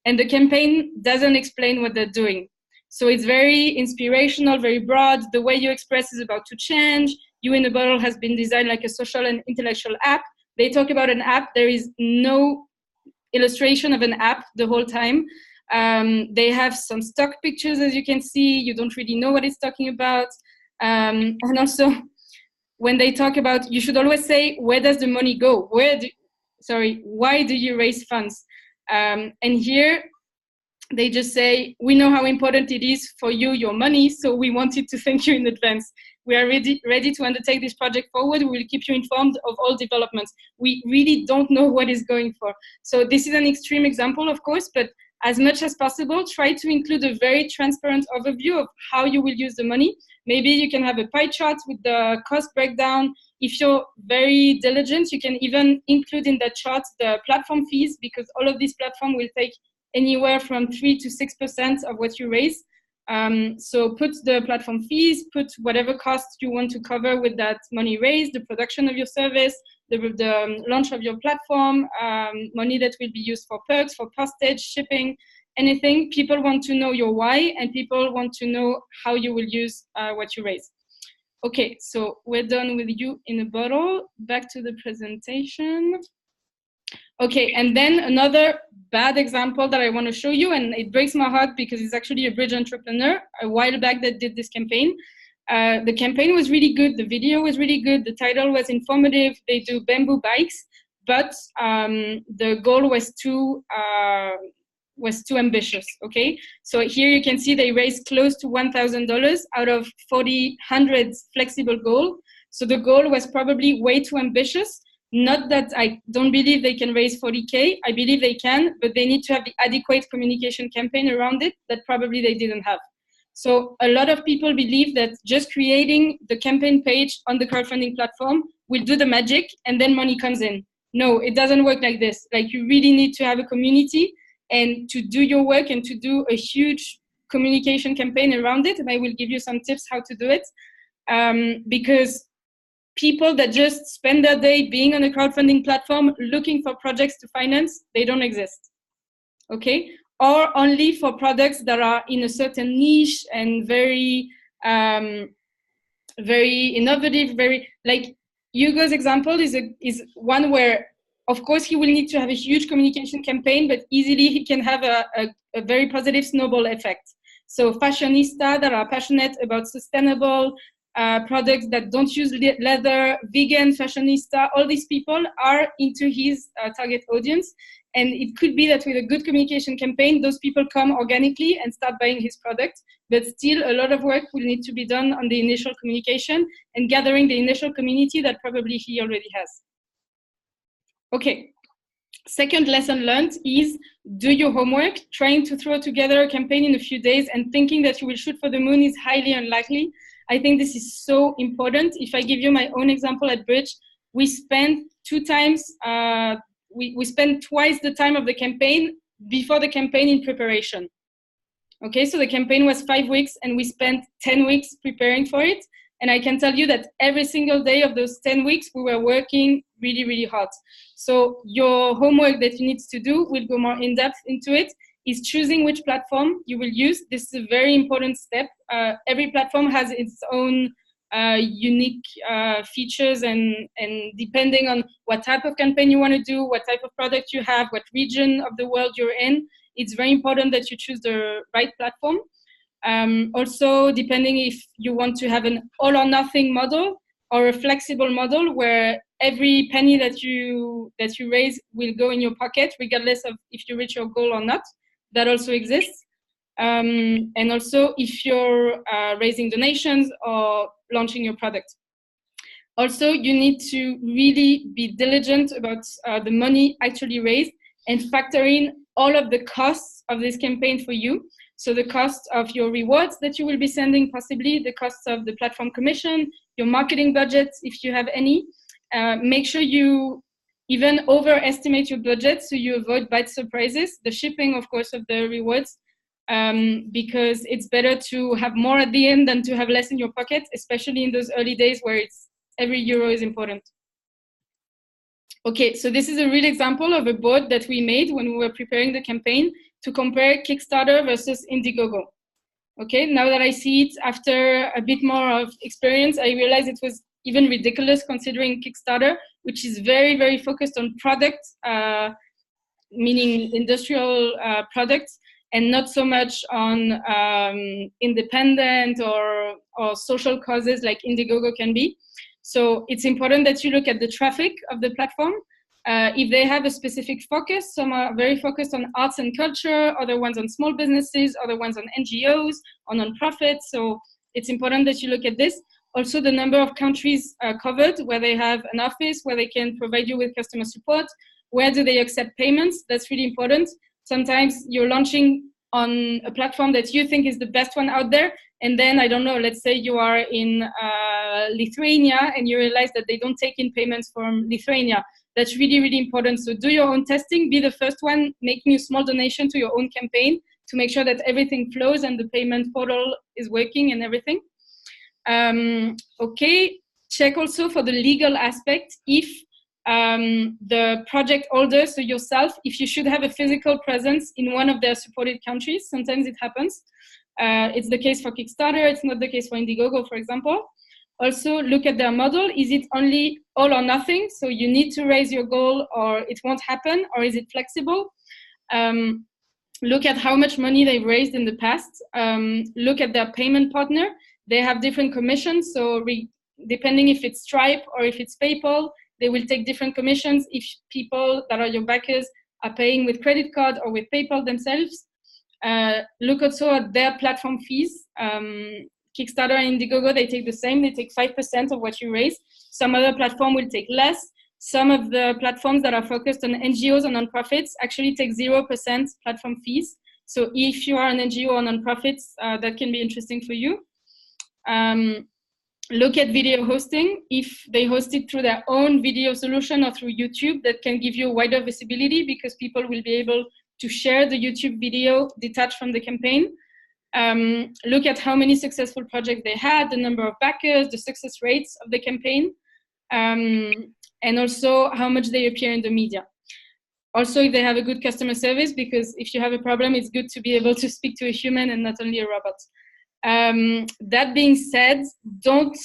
and the campaign doesn't explain what they're doing. So it's very inspirational, very broad. The way you express is about to change. You in a Bottle has been designed like a social and intellectual app. They talk about an app. There is no illustration of an app the whole time. They have some stock pictures, as you can see. You don't really know what it's talking about. And also, when they talk about, you should always say, where does the money go? Why do you raise funds? And here, they just say, we know how important it is for you, your money, so we wanted to thank you in advance. We are ready to undertake this project forward. We will keep you informed of all developments. We really don't know what is going for. So this is an extreme example, of course, but as much as possible, try to include a very transparent overview of how you will use the money. Maybe you can have a pie chart with the cost breakdown. If you're very diligent, you can even include in that chart the platform fees, because all of these platforms will take anywhere from 3 to 6% of what you raise. So put the platform fees, put whatever costs you want to cover with that money raised, the production of your service, the launch of your platform, money that will be used for perks, for postage, shipping, anything. People want to know your why, and people want to know how you will use what you raise. Okay, so we're done with You in a Bottle. Back to the presentation. Okay, and then another bad example that I want to show you, and it breaks my heart because it's actually a bridge entrepreneur a while back that did this campaign. The campaign was really good, the video was really good, the title was informative, they do bamboo bikes, but the goal was too ambitious, okay? So here you can see they raised close to $1,000 out of 4,000 flexible goal. So the goal was probably way too ambitious. Not that I don't believe they can raise 40K. I believe they can, but they need to have the adequate communication campaign around it that probably they didn't have. So a lot of people believe that just creating the campaign page on the crowdfunding platform will do the magic and then money comes in. No, it doesn't work like this. Like, you really need to have a community and to do your work and to do a huge communication campaign around it. And I will give you some tips how to do it. Because people that just spend their day being on a crowdfunding platform looking for projects to finance, they don't exist, okay? Or only for products that are in a certain niche and very, very innovative, very, like Hugo's example is one where, of course, he will need to have a huge communication campaign, but easily he can have a very positive snowball effect. So fashionista that are passionate about sustainable products that don't use leather, vegan, fashionista, all these people are into his target audience. And it could be that with a good communication campaign, those people come organically and start buying his product. But still, a lot of work will need to be done on the initial communication and gathering the initial community that probably he already has. Okay. Second lesson learned is do your homework. Trying to throw together a campaign in a few days and thinking that you will shoot for the moon is highly unlikely. I think this is so important. If I give you my own example at Bridge, we spent we spent twice the time of the campaign before the campaign in preparation. Okay, so the campaign was 5 weeks and we spent 10 weeks preparing for it. And I can tell you that every single day of those 10 weeks, we were working really, really hard. So your homework that you need to do, we'll go more in depth into it, is choosing which platform you will use. This is a very important step. Every platform has its own unique features, and depending on what type of campaign you want to do, what type of product you have, what region of the world you're in, it's very important that you choose the right platform. Also, depending if you want to have an all or nothing model or a flexible model where every penny that you raise will go in your pocket regardless of if you reach your goal or not, that also exists. And also if you're raising donations or launching your product. Also, you need to really be diligent about the money actually raised and factor in all of the costs of this campaign for you. So the cost of your rewards that you will be sending, possibly the cost of the platform commission, your marketing budget, if you have any. Make sure you even overestimate your budget so you avoid bad surprises. The shipping, of course, of the rewards, because it's better to have more at the end than to have less in your pocket, especially in those early days where every euro is important. Okay, so this is a real example of a board that we made when we were preparing the campaign to compare Kickstarter versus Indiegogo. Okay, now that I see it after a bit more of experience, I realize it was even ridiculous considering Kickstarter, which is very, very focused on product, meaning industrial products, and not so much on independent or social causes like Indiegogo can be. So it's important that you look at the traffic of the platform. If they have a specific focus, some are very focused on arts and culture, other ones on small businesses, other ones on NGOs, on nonprofits. So it's important that you look at this. Also, the number of countries covered, where they have an office, where they can provide you with customer support, where do they accept payments? That's really important. Sometimes you're launching on a platform that you think is the best one out there, and then, I don't know, let's say you are in Lithuania and you realize that they don't take in payments from Lithuania. That's really, really important. So do your own testing, be the first one making a small donation to your own campaign to make sure that everything flows and the payment portal is working and everything. Okay, check also for the legal aspect if the project holder, so yourself, if you should have a physical presence in one of their supported countries. Sometimes it happens. It's the case for Kickstarter, it's not the case for Indiegogo, for example. Also, look at their model. Is it only all or nothing? So you need to raise your goal or it won't happen, or is it flexible? Look at how much money they've raised in the past. Look at their payment partner. They have different commissions, so depending if it's Stripe or if it's PayPal, they will take different commissions if people that are your backers are paying with credit card or with PayPal themselves. Look also at their platform fees. Kickstarter and Indiegogo, they take the same. They take 5% of what you raise. Some other platform will take less. some of the platforms that are focused on NGOs and nonprofits actually take 0% platform fees. So if you are an NGO or nonprofits, that can be interesting for you. Look at video hosting. If they host it through their own video solution or through YouTube, that can give you wider visibility because people will be able to share the YouTube video detached from the campaign. Look at how many successful projects they had, the number of backers, the success rates of the campaign, and also how much they appear in the media. Also, if they have a good customer service, because if you have a problem, it's good to be able to speak to a human and not only a robot. That being said, don't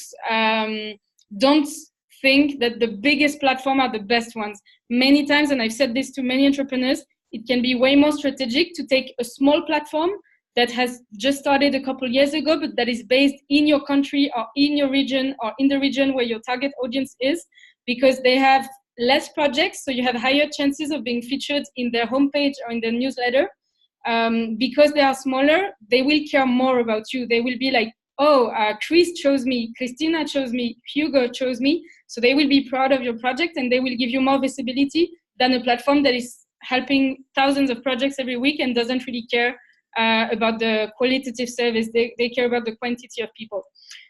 think that the biggest platform are the best ones. Many times, and I've said this to many entrepreneurs, it can be way more strategic to take a small platform that has just started a couple years ago, but that is based in your country or in your region or in the region where your target audience is, because they have less projects, so you have higher chances of being featured in their homepage or in their newsletter. Because they are smaller, they will care more about you. They will be like, oh, Chris chose me, Christina chose me, Hugo chose me. So they will be proud of your project and they will give you more visibility than a platform that is helping thousands of projects every week and doesn't really care about the qualitative service. They care about the quantity of people.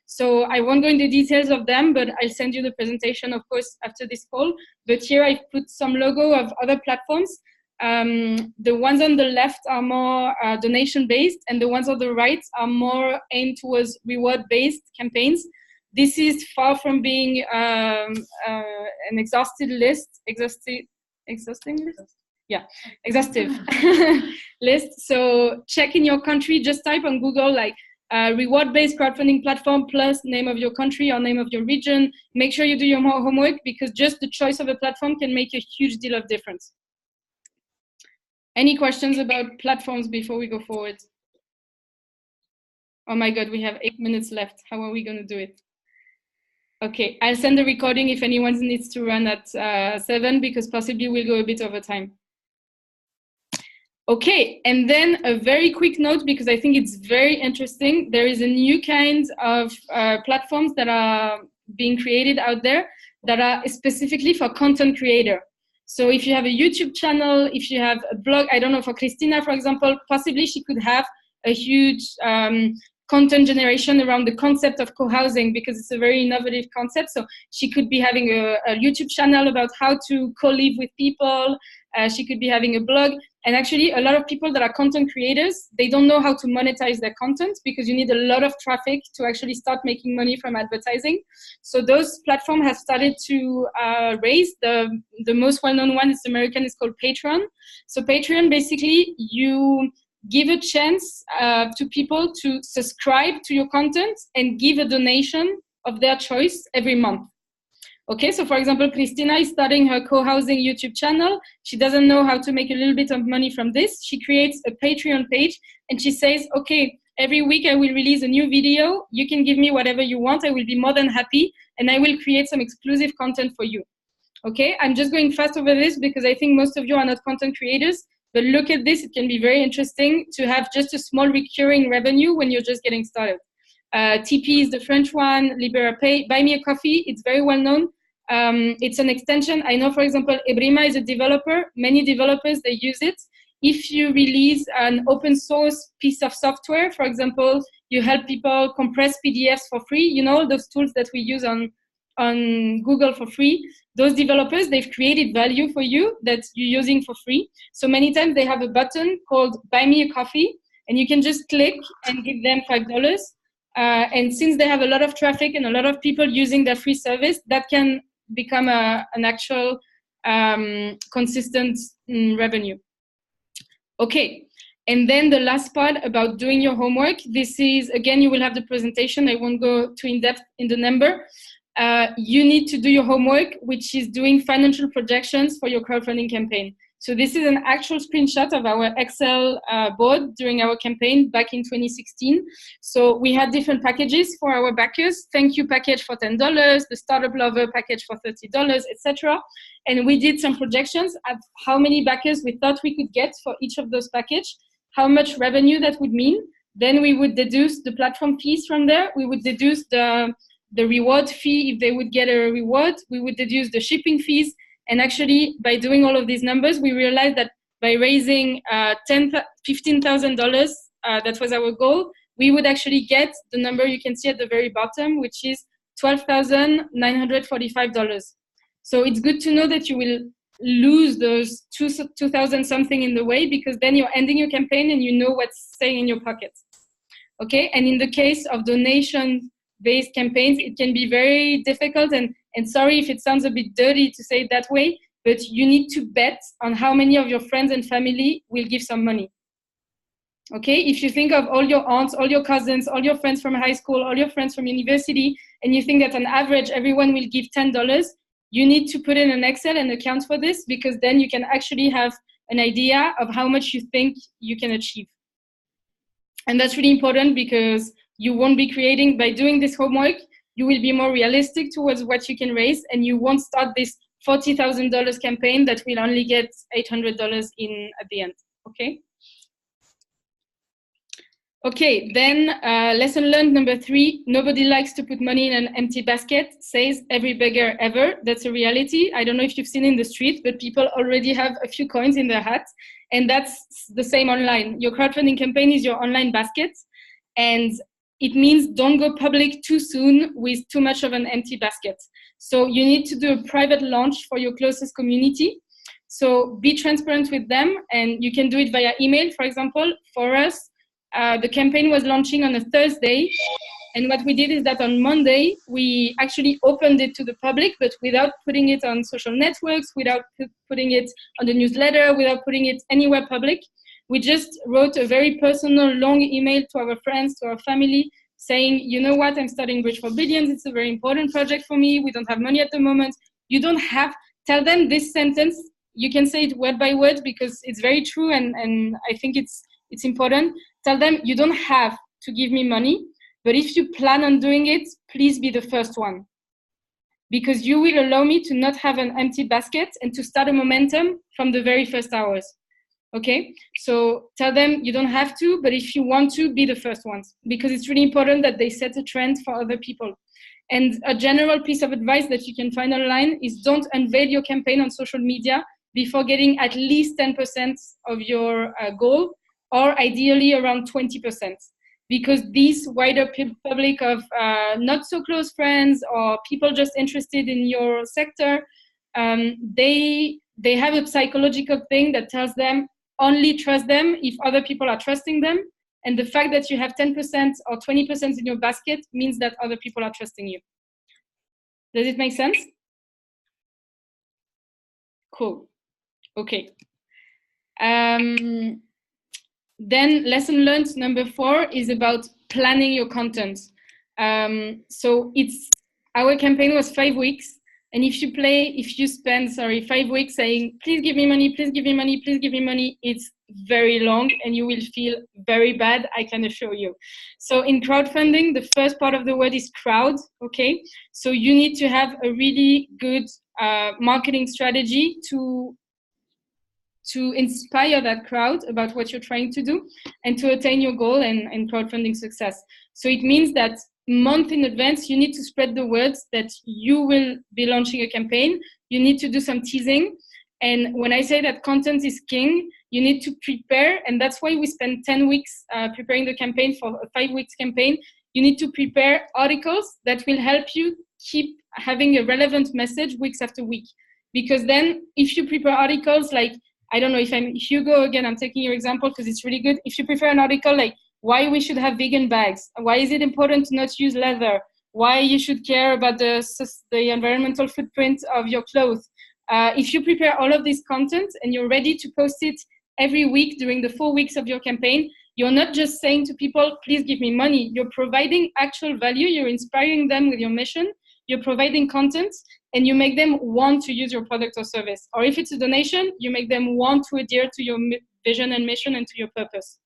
So I won't go into details of them, but I'll send you the presentation, of course, after this call. But here I've put some logo of other platforms. The ones on the left are more donation-based, and the ones on the right are more aimed towards reward-based campaigns. This is far from being an exhaustive list. Yeah, exhaustive list. So check in your country, just type on Google like reward-based crowdfunding platform plus name of your country or name of your region. Make sure you do your homework, because just the choice of a platform can make a huge deal of difference. Any questions about platforms before we go forward? Oh my God, we have 8 minutes left. How are we going to do it? Okay, I'll send the recording if anyone needs to run at 7, because possibly we'll go a bit over time. Okay, and then a very quick note, because I think it's very interesting. There is a new kind of platforms that are being created out there that are specifically for content creator. So if you have a YouTube channel, if you have a blog, I don't know, for Christina, for example, possibly she could have a huge content generation around the concept of co-housing, because it's a very innovative concept. So she could be having a YouTube channel about how to co-live with people. She could be having a blog. And actually, a lot of people that are content creators, they don't know how to monetize their content, because you need a lot of traffic to actually start making money from advertising. So those platforms have started to raise. The most well-known one is American, it's called Patreon. So Patreon, basically, you give a chance to people to subscribe to your content and give a donation of their choice every month. Okay, so for example, Christina is starting her co-housing YouTube channel. She doesn't know how to make a little bit of money from this. She creates a Patreon page and she says, okay, every week I will release a new video. You can give me whatever you want. I will be more than happy, and I will create some exclusive content for you. Okay, I'm just going fast over this because I think most of you are not content creators, but look at this. It can be very interesting to have just a small recurring revenue when you're just getting started. TP is the French one, Libera Pay, Buy Me a Coffee, it's very well known. It's an extension. I know, for example, Ebrima is a developer. Many developers, they use it. If you release an open source piece of software, for example, you help people compress PDFs for free, you know, those tools that we use on Google for free. Those developers, they've created value for you that you're using for free. So many times they have a button called Buy Me a Coffee, and you can just click and give them $5. And since they have a lot of traffic and a lot of people using their free service, that can become an actual consistent revenue. Okay, and then the last part about doing your homework. This is, again, you will have the presentation. I won't go too in-depth in the number. You need to do your homework, which is doing financial projections for your crowdfunding campaign. So this is an actual screenshot of our Excel board during our campaign back in 2016. So we had different packages for our backers. Thank you package for $10, the Startup Lover package for $30, etc. And we did some projections at how many backers we thought we could get for each of those packages, how much revenue that would mean. Then we would deduce the platform fees from there. We would deduce the the reward fee. If they would get a reward, we would deduce the shipping fees. And actually, by doing all of these numbers, we realized that by raising $15,000, that was our goal, we would actually get the number you can see at the very bottom, which is $12,945. So it's good to know that you will lose those 2,000 something in the way, because then you're ending your campaign and you know what's staying in your pocket. Okay, and in the case of donation-based campaigns, it can be very difficult, and sorry if it sounds a bit dirty to say it that way, but you need to bet on how many of your friends and family will give some money. Okay, if you think of all your aunts, all your cousins, all your friends from high school, all your friends from university, and you think that on average everyone will give $10, you need to put in an Excel and account for this, because then you can actually have an idea of how much you think you can achieve. And that's really important, because you won't be creating, by doing this homework, you will be more realistic towards what you can raise, and you won't start this $40,000 campaign that will only get $800 in at the end, okay? Okay, then lesson learned number 3, nobody likes to put money in an empty basket, says every beggar ever. That's a reality. I don't know if you've seen in the street, but people already have a few coins in their hat, and that's the same online. Your crowdfunding campaign is your online basket, and it means don't go public too soon with too much of an empty basket. So you need to do a private launch for your closest community. So be transparent with them, and you can do it via email, for example. For us, the campaign was launching on a Thursday, and what we did is that on Monday, we actually opened it to the public, but without putting it on social networks, without putting it on the newsletter, without putting it anywhere public. We just wrote a very personal, long email to our friends, to our family, saying, you know what, I'm starting Bridge for Billions. It's a very important project for me. We don't have money at the moment. You don't have, tell them this sentence. You can say it word by word, because it's very true, and I think it's important. Tell them you don't have to give me money, but if you plan on doing it, please be the first one, because you will allow me to not have an empty basket and to start a momentum from the very first hours. Okay, so tell them you don't have to, but if you want to, be the first ones, because it's really important that they set a trend for other people. And a general piece of advice that you can find online is don't unveil your campaign on social media before getting at least 10% of your goal, or ideally around 20%, because this wider public of not so close friends or people just interested in your sector, they have a psychological thing that tells them only trust them if other people are trusting them. And the fact that you have 10% or 20% in your basket means that other people are trusting you. Does it make sense? Cool. Okay. Then lesson learned number 4 is about planning your content. So our campaign was 5 weeks. And if you spend 5 weeks saying, please give me money, please give me money, please give me money, it's very long and you will feel very bad, I can assure you. So in crowdfunding, the first part of the word is crowd, okay? So you need to have a really good marketing strategy to inspire that crowd about what you're trying to do and to attain your goal and crowdfunding success. So it means that month in advance, you need to spread the words that you will be launching a campaign. You need to do some teasing. And when I say that content is king, you need to prepare. And that's why we spend 10 weeks preparing the campaign for a 5 weeks campaign. You need to prepare articles that will help you keep having a relevant message weeks after week. Because then if you prepare articles like, I don't know, if I'm Hugo, again, I'm taking your example because it's really good. If you prefer an article like why we should have vegan bags, why is it important to not use leather, why you should care about the environmental footprint of your clothes. If you prepare all of this content and you're ready to post it every week during the 4 weeks of your campaign, you're not just saying to people, please give me money. You're providing actual value. You're inspiring them with your mission. You're providing content and you make them want to use your product or service. Or if it's a donation, you make them want to adhere to your vision and mission and to your purpose.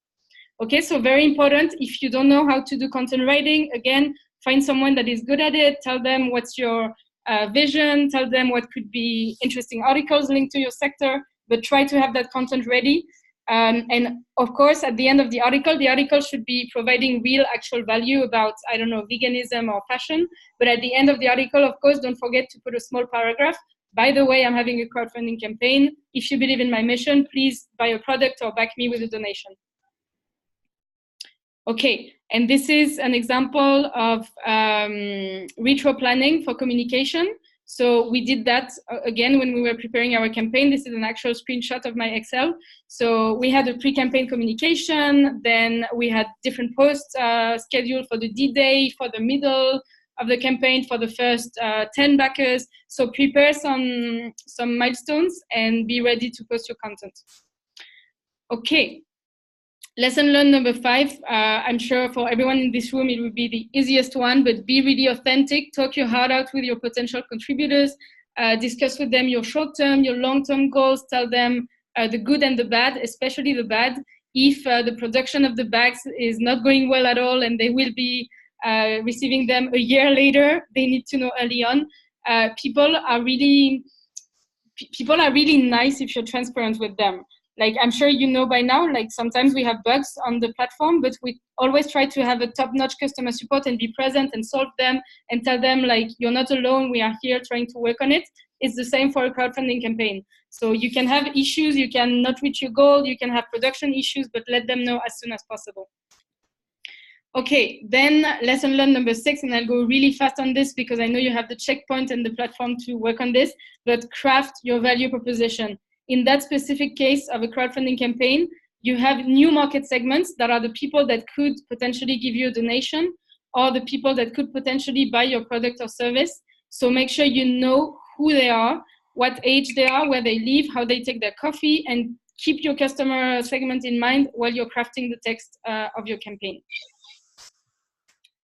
Okay, so very important. If you don't know how to do content writing, again, find someone that is good at it. Tell them what's your vision. Tell them what could be interesting articles linked to your sector, but try to have that content ready. And of course, at the end of the article should be providing real actual value about, I don't know, veganism or fashion. But at the end of the article, of course, don't forget to put a small paragraph. By the way, I'm having a crowdfunding campaign. If you believe in my mission, please buy a product or back me with a donation. Okay, and this is an example of retro planning for communication. So we did that again when we were preparing our campaign. This is an actual screenshot of my Excel. So we had a pre-campaign communication, then we had different posts scheduled for the D-Day, for the middle of the campaign, for the first 10 backers. So prepare some milestones and be ready to post your content. Okay. Lesson learned number 5, I'm sure for everyone in this room, it would be the easiest one, but be really authentic. Talk your heart out with your potential contributors. Discuss with them your short-term, your long-term goals. Tell them the good and the bad, especially the bad. If the production of the bags is not going well at all and they will be receiving them a year later, they need to know early on. People are really nice if you're transparent with them. Like, I'm sure you know by now, like sometimes we have bugs on the platform, but we always try to have a top-notch customer support and be present and solve them and tell them, like, you're not alone, we are here trying to work on it. It's the same for a crowdfunding campaign. So you can have issues, you can not reach your goal, you can have production issues, but let them know as soon as possible. Okay, then lesson learned number 6, and I'll go really fast on this because I know you have the checkpoint and the platform to work on this, but craft your value proposition. In that specific case of a crowdfunding campaign, you have new market segments that are the people that could potentially give you a donation or the people that could potentially buy your product or service. So make sure you know who they are, what age they are, where they live, how they take their coffee, and keep your customer segment in mind while you're crafting the text of your campaign.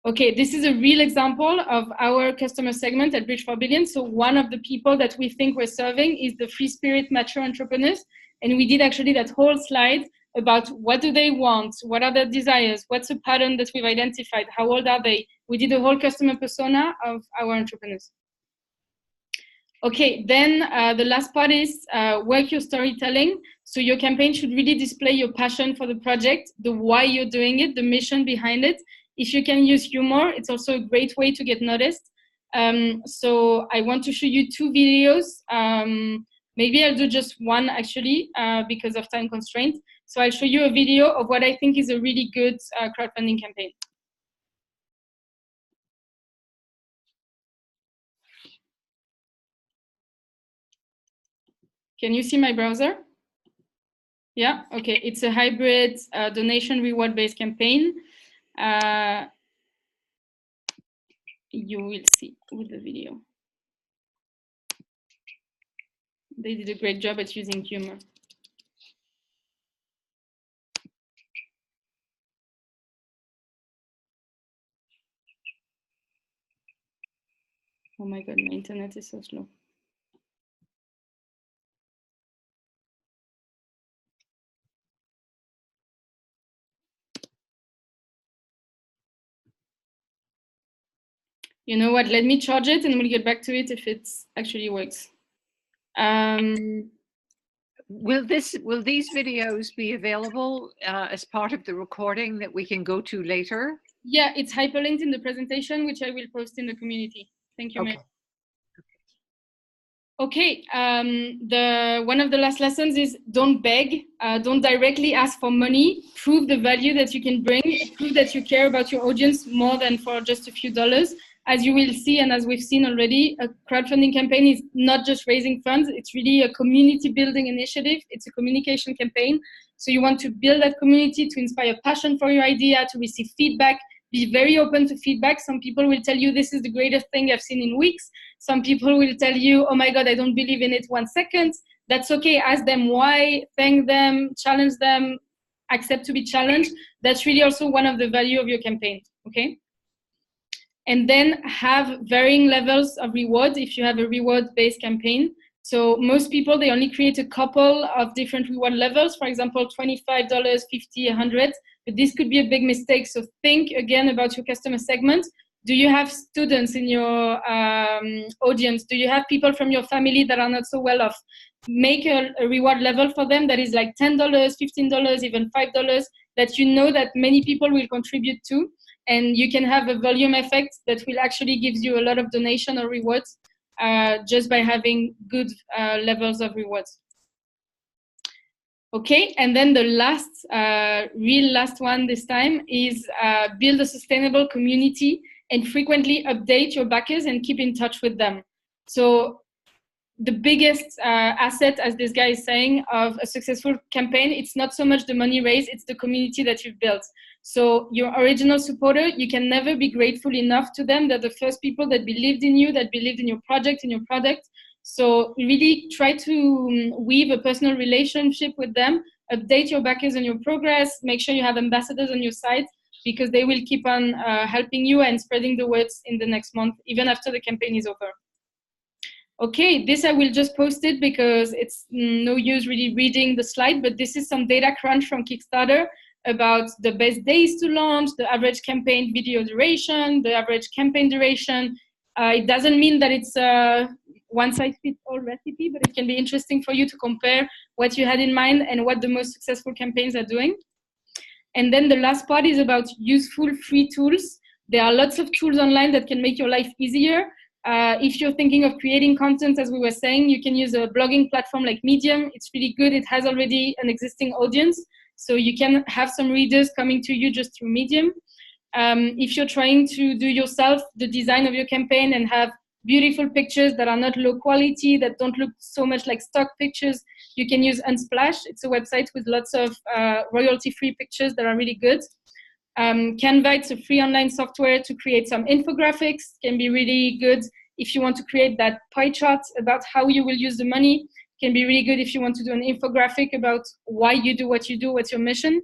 Okay, this is a real example of our customer segment at Bridge 4 Billion. So one of the people that we think we're serving is the free spirit mature entrepreneurs. And we did actually that whole slide about what do they want, what are their desires, what's a pattern that we've identified, how old are they. We did a whole customer persona of our entrepreneurs. Okay, then the last part is work your storytelling. So your campaign should really display your passion for the project, the why you're doing it, the mission behind it. If you can use humor, it's also a great way to get noticed. So I want to show you 2 videos. Maybe I'll do just one actually because of time constraint. So I'll show you a video of what I think is a really good crowdfunding campaign. Can you see my browser? Yeah, okay. It's a hybrid donation reward-based campaign. You will see with the video. They did a great job at using humor. Oh my God, my internet is so slow. You know what, let me charge it and we'll get back to it if it actually works. Will these videos be available as part of the recording that we can go to later? Yeah, it's hyperlinked in the presentation, which I will post in the community. Thank you, okay. Mary. Okay, one of the last lessons is don't beg, don't directly ask for money, prove the value that you can bring, prove that you care about your audience more than for just a few dollars. As you will see, and as we've seen already, a crowdfunding campaign is not just raising funds, it's really a community building initiative, it's a communication campaign. So you want to build that community to inspire passion for your idea, to receive feedback, be very open to feedback. Some people will tell you this is the greatest thing I've seen in weeks. Some people will tell you, oh my God, I don't believe in it 1 second. That's okay, ask them why, thank them, challenge them, accept to be challenged. That's really also one of the value of your campaign, okay? And then have varying levels of reward if you have a reward-based campaign. So most people, they only create a couple of different reward levels, for example, $25, $50, $100, but this could be a big mistake. So think again about your customer segment. Do you have students in your audience? Do you have people from your family that are not so well off? make a reward level for them that is like $10, $15, even $5 that you know that many people will contribute to, and you can have a volume effect that will actually give you a lot of donation or rewards just by having good levels of rewards. Okay, and then the last, real last one this time is build a sustainable community and frequently update your backers and keep in touch with them. So the biggest asset, as this guy is saying, of a successful campaign, it's not so much the money raised, it's the community that you've built. So your original supporter, you can never be grateful enough to them. They're the first people that believed in you, that believed in your project, in your product. So really try to weave a personal relationship with them, update your backers on your progress, make sure you have ambassadors on your site, because they will keep on helping you and spreading the words in the next month, even after the campaign is over. Okay, this I will just post it because it's no use really reading the slide, but this is some data crunch from Kickstarter about the best days to launch, the average campaign video duration, the average campaign duration. It doesn't mean that it's a one-size-fits-all recipe, but it can be interesting for you to compare what you had in mind and what the most successful campaigns are doing. And then the last part is about useful free tools. There are lots of tools online that can make your life easier. If you're thinking of creating content, as we were saying, you can use a blogging platform like Medium. It's really good. It has already an existing audience, so you can have some readers coming to you just through Medium. If you're trying to do yourself the design of your campaign and have beautiful pictures that are not low quality, that don't look so much like stock pictures, you can use Unsplash. It's a website with lots of royalty-free pictures that are really good. Canva, it's a free online software to create some infographics, can be really good if you want to create that pie chart about how you will use the money. Can be really good if you want to do an infographic about why you do what you do, what's your mission.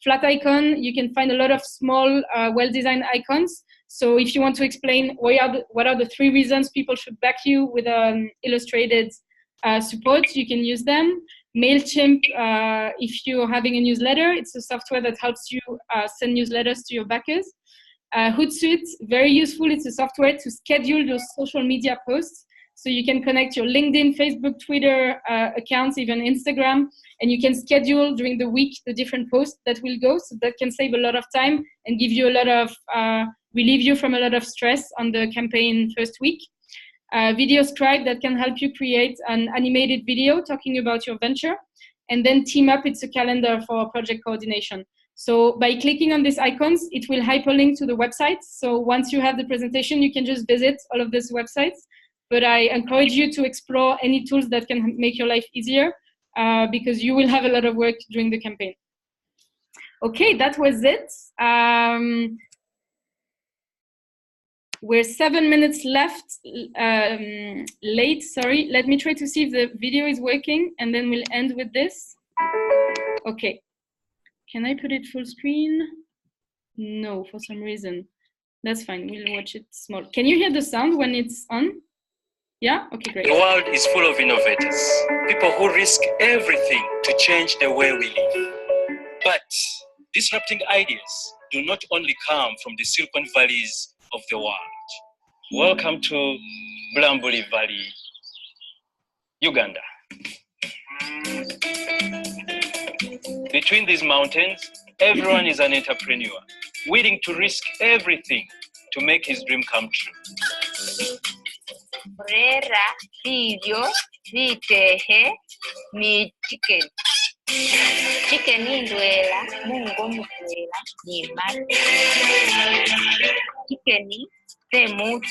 Flat icon, you can find a lot of small, well-designed icons. So if you want to explain what are the 3 reasons people should back you with illustrated support, you can use them. MailChimp, if you're having a newsletter, it's a software that helps you send newsletters to your backers. Hootsuite, very useful. It's a software to schedule your social media posts. So you can connect your LinkedIn, Facebook, Twitter accounts, even Instagram, and you can schedule during the week the different posts that will go. So that can save a lot of time and give you a lot of, relieve you from a lot of stress on the campaign first week. Video Scribe, that can help you create an animated video talking about your venture. And then Team Up, it's a calendar for project coordination. So by clicking on these icons, it will hyperlink to the website. So once you have the presentation, you can just visit all of these websites. But I encourage you to explore any tools that can make your life easier because you will have a lot of work during the campaign. Okay, that was it. We're 7 minutes left, late, sorry. Let me try to see if the video is working and then we'll end with this. Okay, can I put it full screen? No, for some reason. That's fine, we'll watch it small. Can you hear the sound when it's on? Yeah, okay, great. The world is full of innovators, people who risk everything to change the way we live. But disrupting ideas do not only come from the Silicon Valleys of the world. Welcome to Bulambuli Valley, Uganda. Between these mountains, everyone is an entrepreneur, willing to risk everything to make his dream come true. Rera, video, vitehe, ni chicken. Chicken ni ndwela, mungo mutwela, ni mate. Chicken ni temutu,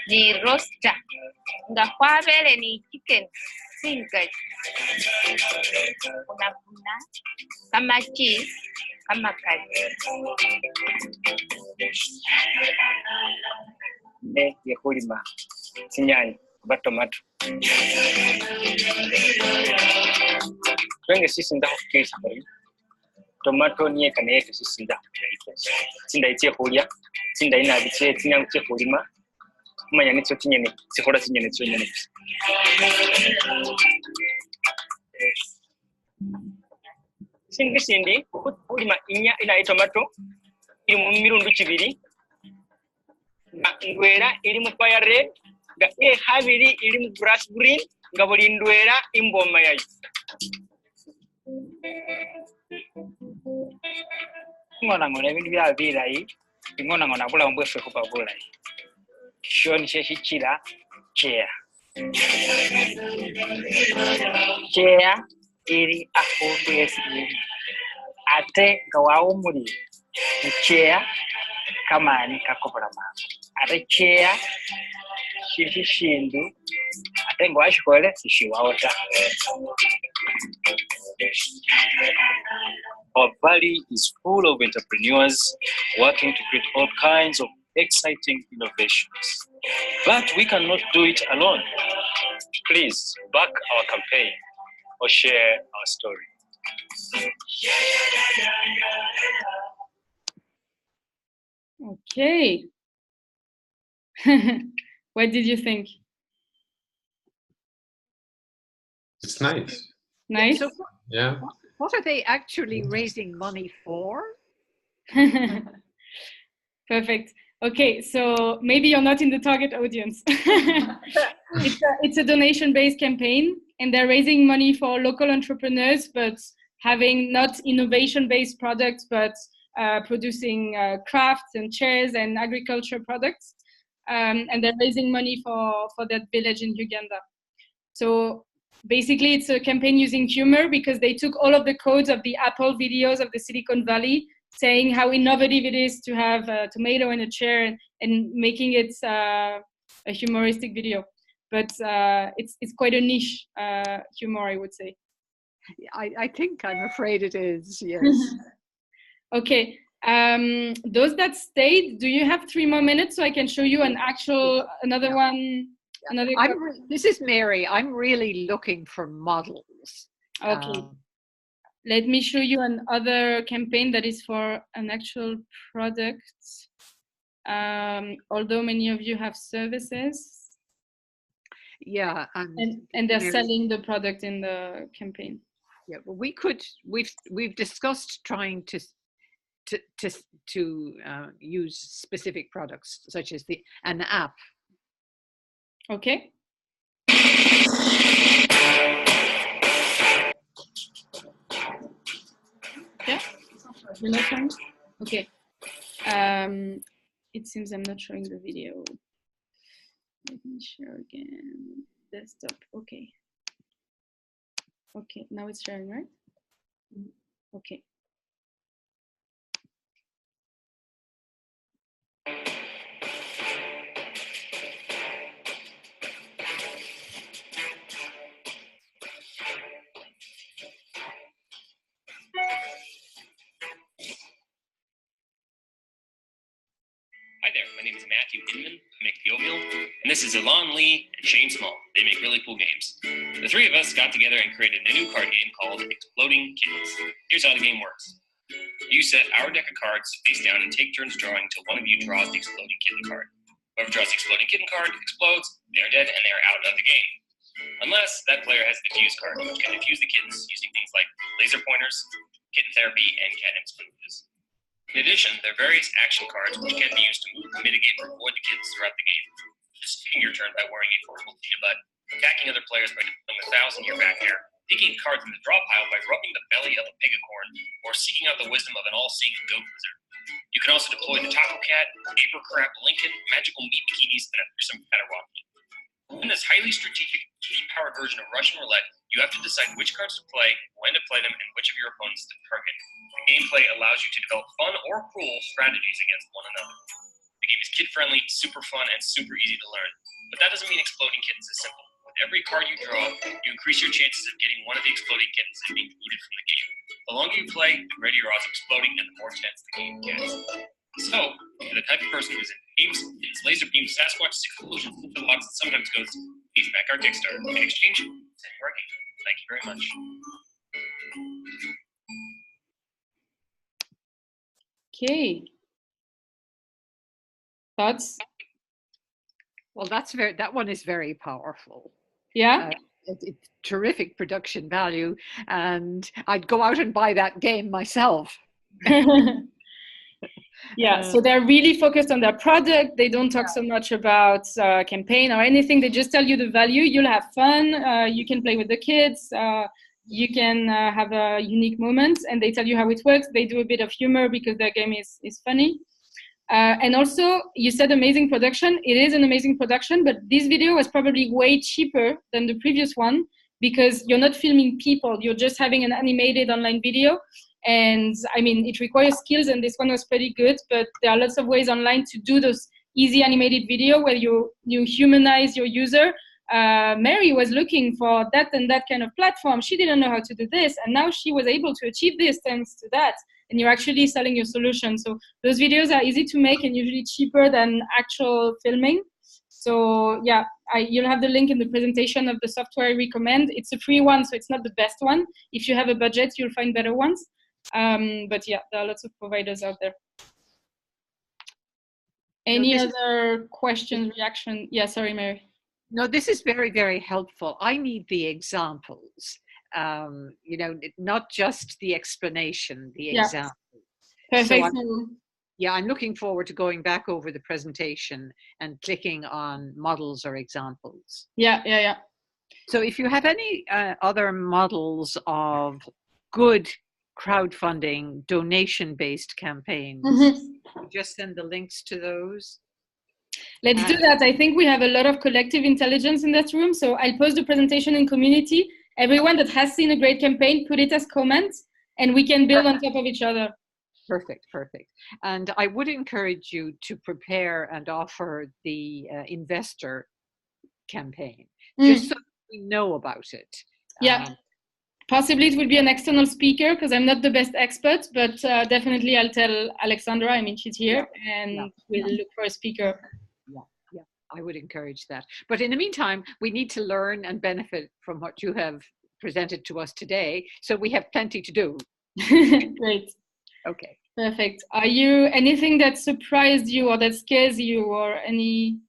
ni roster. Nga kwabele ni chicken singles. Unafuna, kama cheese, kama kazi. Yekulima sinyanya ba tomato twenge sisi nda kukesa bari tomato niye kaneke sisi nda sinda itie kulya sinda ina biche tinya kuche kulima kumanya nicho tinyene sikora tinyene tinyene sindi kulima inya ina tomato iri mu mirundo kibiri ndwera iri mu fire red ga habiri iri mu grass green nga buli ndwera imboma yayo ng'onang'ona ebintu byaba birayi ng'onang'ona bulamu bweffe kuba bulayi kyo nikyo kikira kyeya kyeya eri afundu yesimu ate nga wawumulire kyeya kamaani kakobola mangu ate kyeya kiri kishindu ate nga wakikole sikiwawo ta. Our valley is full of entrepreneurs working to create all kinds of exciting innovations. But we cannot do it alone. Please back our campaign or share our story. Okay. What did you think? It's nice. Nice? So Yeah. what are they actually raising money for? Perfect. Okay, so maybe you're not in the target audience. It's a donation-based campaign, and they're raising money for local entrepreneurs, but having not innovation-based products, but producing crafts and chairs and agriculture products. And they're raising money for that village in Uganda. So basically, it's a campaign using humor because they took all of the codes of the Apple videos of the Silicon Valley, saying how innovative it is to have a tomato in a chair and making it a humoristic video. But it's quite a niche humor, I would say. I think I'm afraid it is, yes. Okay. Those that stayed, do you have 3 more minutes so I can show you another one? This is Mary. I'm really looking for models. Okay. Let me show you another campaign that is for an actual product. Although many of you have services. Yeah. And they're selling the product in the campaign. Yeah, well, we've discussed trying to use specific products such as an app. Okay. Yeah. You're not showing? Okay. It seems I'm not showing the video. Let me share again. Desktop. Okay. Okay. Now it's sharing, right? Okay. Hi there, my name is Matthew Inman. I make the Oatmeal, and this is Elon Lee and Shane Small. They make really cool games. The three of us got together and created a new card game called Exploding Kittens. Here's how the game works. You set our deck of cards face down and take turns drawing until one of you draws the Exploding Kitten card. Whoever draws the Exploding Kitten card explodes, they are dead, and they are out of the game. Unless that player has the Diffuse card, which can diffuse the kittens using things like laser pointers, kitten therapy, and catnip spoons. In addition, there are various action cards which can be used to move, mitigate, or avoid the kittens throughout the game. Just taking your turn by wearing a portable cheetah butt, attacking other players by deploying 1,000-year back hair, picking cards in the draw pile by rubbing the belly of a pigacorn, or seeking out the wisdom of an all-seeing goat wizard. You can also deploy the Taco Cat, Paper Crab Lincoln, magical meat bikinis, and a fearsome Catarwalkie. In this highly strategic, deep-powered version of Russian roulette, you have to decide which cards to play, when to play them, and which of your opponents to target. The gameplay allows you to develop fun or cruel strategies against one another. The game is kid-friendly, super fun, and super easy to learn. But that doesn't mean exploding kittens is simple. With every card you draw, you increase your chances of getting one of the exploding kittens and being booted from the game. The longer you play, the greater your odds of exploding, and the more tense the game gets. So, if you're the type of person who's in games, it's laser beam Sasquatch explosion the box that sometimes goes, please back our Kickstarter. In exchange, send your game. Thank you very much. Okay. Thoughts? Well, that one is very powerful. Yeah. It's terrific production value, and I'd go out and buy that game myself. Yeah, so they're really focused on their product. They don't talk so much about campaign or anything. They just tell you the value. You'll have fun. You can play with the kids. You can have a unique moment, and they tell you how it works. They do a bit of humor because their game is funny. And also, you said amazing production. It is an amazing production, but this video was probably way cheaper than the previous one because you're not filming people. You're just having an animated online video. And I mean, it requires skills, and this one was pretty good, but there are lots of ways online to do those easy animated video where you humanize your user. Mary was looking for that and that kind of platform. She didn't know how to do this, and now she was able to achieve this thanks to that. And you're actually selling your solution. So those videos are easy to make and usually cheaper than actual filming. So yeah, you'll have the link in the presentation of the software I recommend. It's a free one, so it's not the best one. If you have a budget, you'll find better ones. But yeah, there are lots of providers out there. Any other questions, reaction? Yeah, sorry, Mary. No, this is very, very helpful. I need the examples, you know, not just the explanation, the example. Perfect. So I'm looking forward to going back over the presentation and clicking on models or examples. Yeah. So if you have any other models of good crowdfunding, donation-based campaigns, just send the links to those. Let's do that. I think we have a lot of collective intelligence in that room. So I'll post the presentation in community. Everyone that has seen a great campaign, put it as comments, and we can build on top of each other. Perfect. And I would encourage you to prepare and offer the investor campaign, just so we know about it. Yeah. Possibly it will be an external speaker because I'm not the best expert, but definitely I'll tell Alexandra, I mean, she's here, and we'll look for a speaker. Yeah, I would encourage that. But in the meantime, we need to learn and benefit from what you have presented to us today. So we have plenty to do. Great. Okay. Perfect. Are you, anything that surprised you or that scares you or any?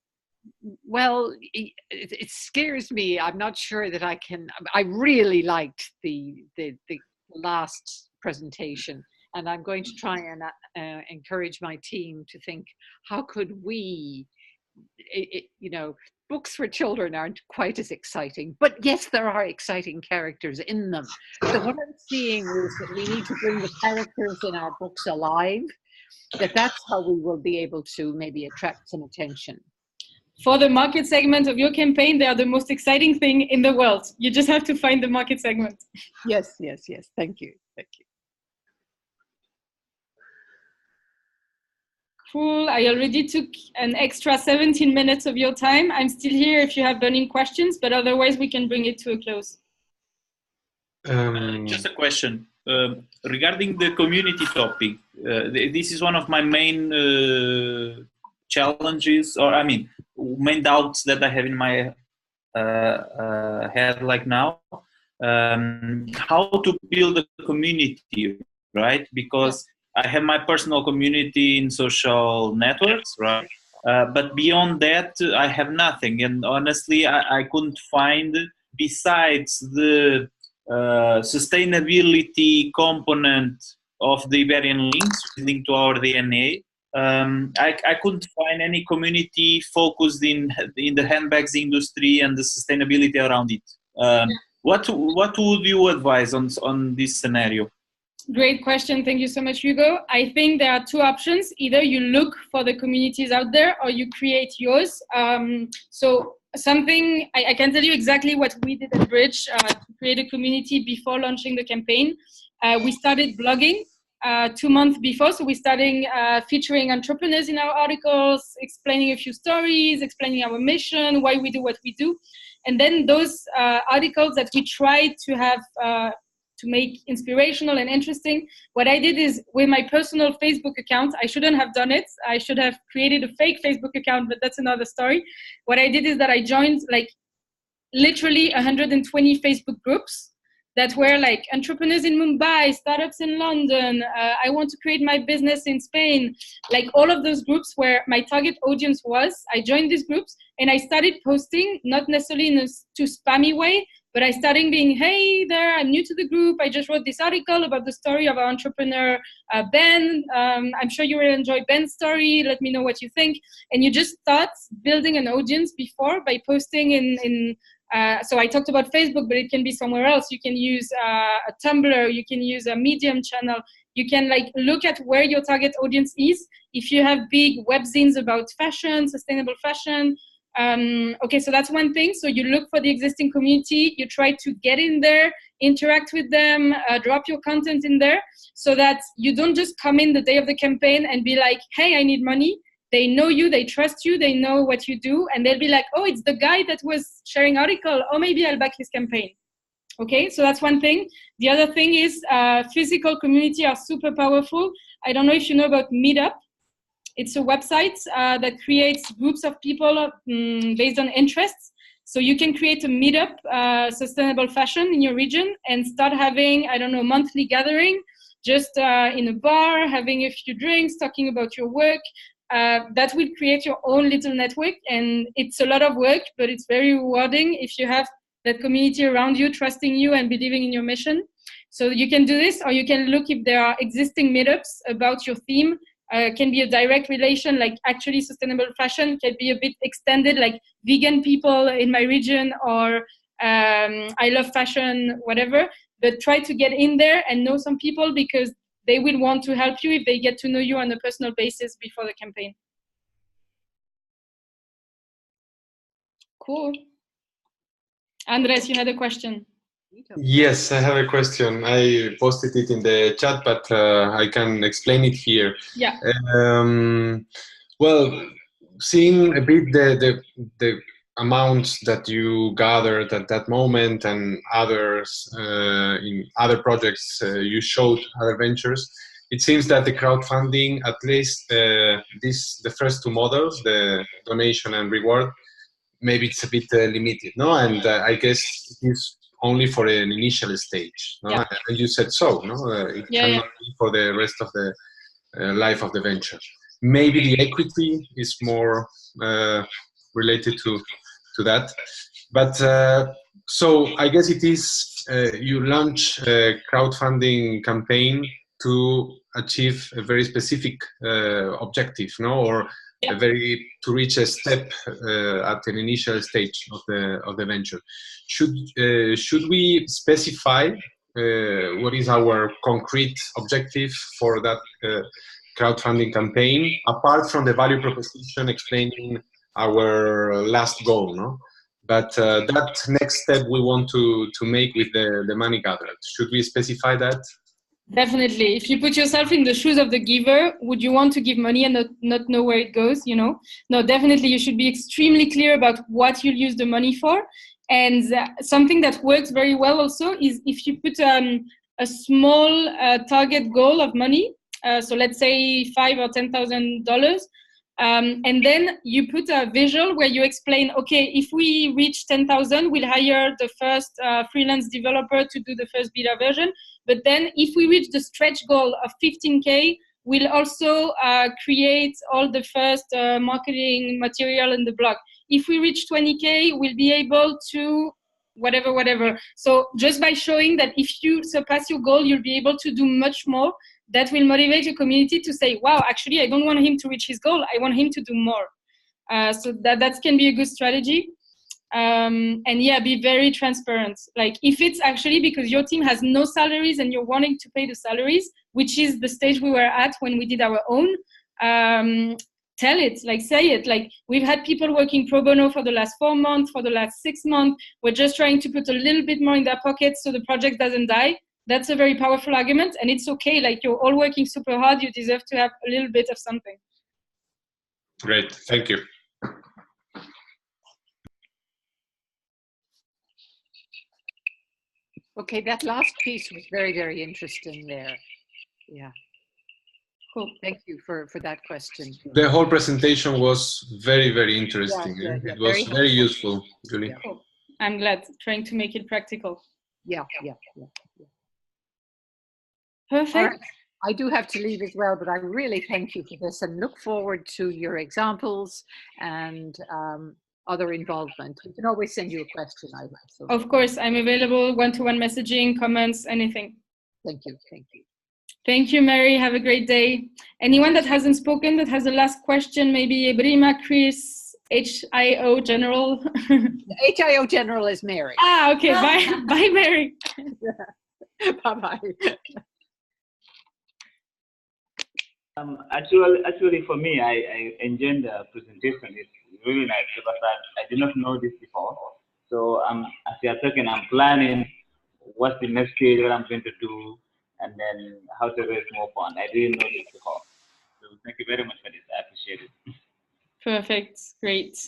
Well, it scares me. I'm not sure that I can. I really liked the last presentation, and I'm going to try and encourage my team to think, how could we, you know, books for children aren't quite as exciting, but yes, there are exciting characters in them. So what I'm seeing is that we need to bring the characters in our books alive, that's how we will be able to maybe attract some attention. For the market segment of your campaign, they are the most exciting thing in the world. You just have to find the market segment. Yes. Thank you. Cool. I already took an extra 17 minutes of your time. I'm still here if you have burning questions, but otherwise we can bring it to a close. Just a question. Regarding the community topic, this is one of my main challenges, or I mean, main doubts that I have in my head like now. How to build a community, right? Because I have my personal community in social networks, right? But beyond that, I have nothing. And honestly, I couldn't find, besides the sustainability component of the Iberian links, linked to our DNA, I couldn't find any community focused in the handbags industry and the sustainability around it. What would you advise on this scenario? Great question. Thank you so much, Hugo. I think there are two options. Either you look for the communities out there or you create yours. So something, I can tell you exactly what we did at Bridge to create a community before launching the campaign. We started blogging 2 months before. So we started featuring entrepreneurs in our articles, explaining a few stories, explaining our mission, why we do what we do. And then those articles that we tried to have to make inspirational and interesting. What I did is with my personal Facebook account, I shouldn't have done it. I should have created a fake Facebook account, but that's another story. What I did is that I joined like literally 120 Facebook groups that were like entrepreneurs in Mumbai, startups in London, I want to create my business in Spain, like all of those groups where my target audience was. I joined these groups and I started posting, not necessarily in a too spammy way, But I started being, hey there, I'm new to the group. I just wrote this article about the story of our entrepreneur, Ben. I'm sure you will enjoy Ben's story. Let me know what you think. And you just start building an audience before by posting so I talked about Facebook, but it can be somewhere else. You can use a Tumblr. You can use a Medium channel. You can like look at where your target audience is. If you have big webzines about fashion, sustainable fashion, okay, so that's one thing. So you look for the existing community, you try to get in there, interact with them, drop your content in there, so that you don't just come in the day of the campaign and be like, hey, I need money. They know you, they trust you, they know what you do, and they'll be like, oh, it's the guy that was sharing article, oh, maybe I'll back his campaign. Okay, so that's one thing. The other thing is physical community are super powerful. I don't know if you know about Meetup. It's a website that creates groups of people based on interests. So you can create a meetup, sustainable fashion in your region, and start having, I don't know, monthly gathering, just in a bar, having a few drinks, talking about your work. That will create your own little network, and it's a lot of work, but it's very rewarding if you have that community around you, trusting you and believing in your mission. So you can do this, or you can look if there are existing meetups about your theme. Can be a direct relation, like actually sustainable fashion, can be a bit extended, like vegan people in my region, or I love fashion, whatever. But try to get in there and know some people, because they will want to help you if they get to know you on a personal basis before the campaign. Cool. Andres, you had a question. Yes, I have a question. I posted it in the chat, but I can explain it here. Yeah. Well, seeing a bit the amounts that you gathered at that moment and others in other projects you showed, other ventures, it seems that the crowdfunding, at least the first two models, the donation and reward, maybe it's a bit limited, no? And I guess it is only for an initial stage, no? Yeah. And you said so, no? It cannot be for the rest of the life of the venture. Maybe the equity is more related to that. But so I guess it is you launch a crowdfunding campaign to achieve a very specific objective, no? Or to reach a step at an initial stage of the venture. Should we specify what is our concrete objective for that crowdfunding campaign, apart from the value proposition explaining our last goal, no? But that next step we want to make with the money gathered, should we specify that? Definitely. If you put yourself in the shoes of the giver, would you want to give money and not know where it goes, you know? No, definitely you should be extremely clear about what you'll use the money for. And something that works very well also is if you put a small target goal of money, so let's say $5,000 or $10,000, and then you put a visual where you explain, okay, if we reach 10,000, we'll hire the first freelance developer to do the first beta version. But then if we reach the stretch goal of 15K, we'll also create all the first marketing material in the blog. If we reach 20K, we'll be able to whatever. So just by showing that if you surpass your goal, you'll be able to do much more, that will motivate your community to say, wow, actually, I don't want him to reach his goal. I want him to do more. So that can be a good strategy. And yeah, be very transparent. Like if it's actually because your team has no salaries and you're wanting to pay the salaries, which is the stage we were at when we did our own, tell it, like say it. Like we've had people working pro bono for the last 4 months, for the last 6 months. We're just trying to put a little bit more in their pockets so the project doesn't die. That's a very powerful argument, and it's okay. Like you're all working super hard. You deserve to have a little bit of something. Great, thank you. Okay, that last piece was very, very interesting there. Yeah. Cool. Thank you for that question. The whole presentation was very, very interesting. Yeah, it was very useful, Julie. Yeah. Cool. I'm glad, trying to make it practical. Yeah. Perfect. Right. I do have to leave as well, but I really thank you for this and look forward to your examples and other involvement. We can always send you a question, Iva. So. Of course, I'm available, one-to-one messaging, comments, anything. Thank you. Thank you. Thank you, Mary. Have a great day. Anyone that hasn't spoken, that has a last question, maybe Ebrima, Chris, HIO General. The HIO General is Mary. Ah, okay. Bye, bye, Mary. Bye-bye. Actually, for me, I enjoyed the presentation. It's really nice because I did not know this before. So as you are talking, I'm planning what's the next stage, what I'm going to do, and then how to raise more funds. I didn't know this before. So thank you very much for this. I appreciate it. Perfect. Great.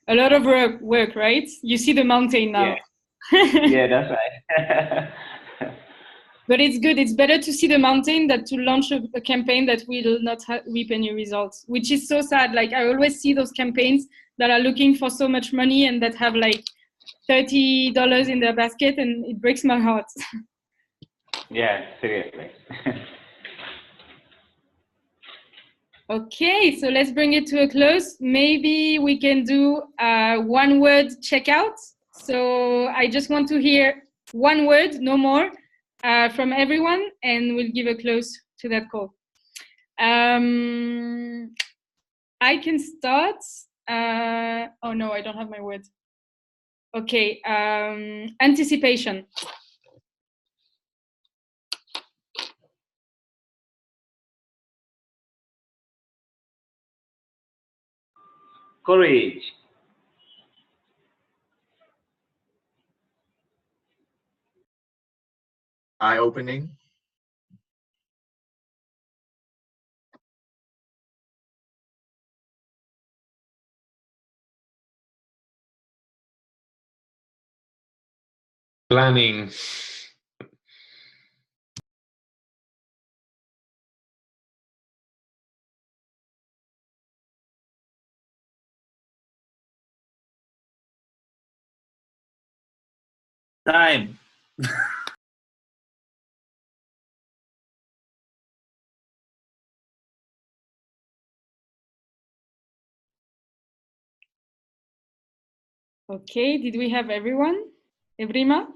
A lot of work, right? You see the mountain now. Yeah, yeah, that's right. But it's good. It's better to see the mountain than to launch a campaign that will not reap any results, which is so sad. Like I always see those campaigns that are looking for so much money and that have like $30 in their basket, and it breaks my heart. Yeah, seriously. Okay, so let's bring it to a close. Maybe we can do one word checkout. So I just want to hear one word, no more, from everyone, and we'll give a close to that call. I can start. Oh no, I don't have my word. Okay, anticipation. Courage. Eye-opening. Planning. Time. Okay, did we have everyone? Ebrima?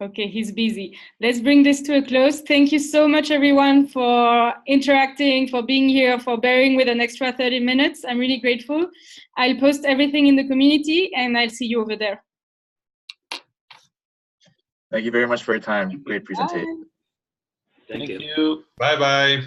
Okay, he's busy. Let's bring this to a close. Thank you so much, everyone, for interacting, for being here, for bearing with an extra 30 minutes. I'm really grateful. I'll post everything in the community, and I'll see you over there. Thank you very much for your time. Great presentation. Thank you. Bye-bye.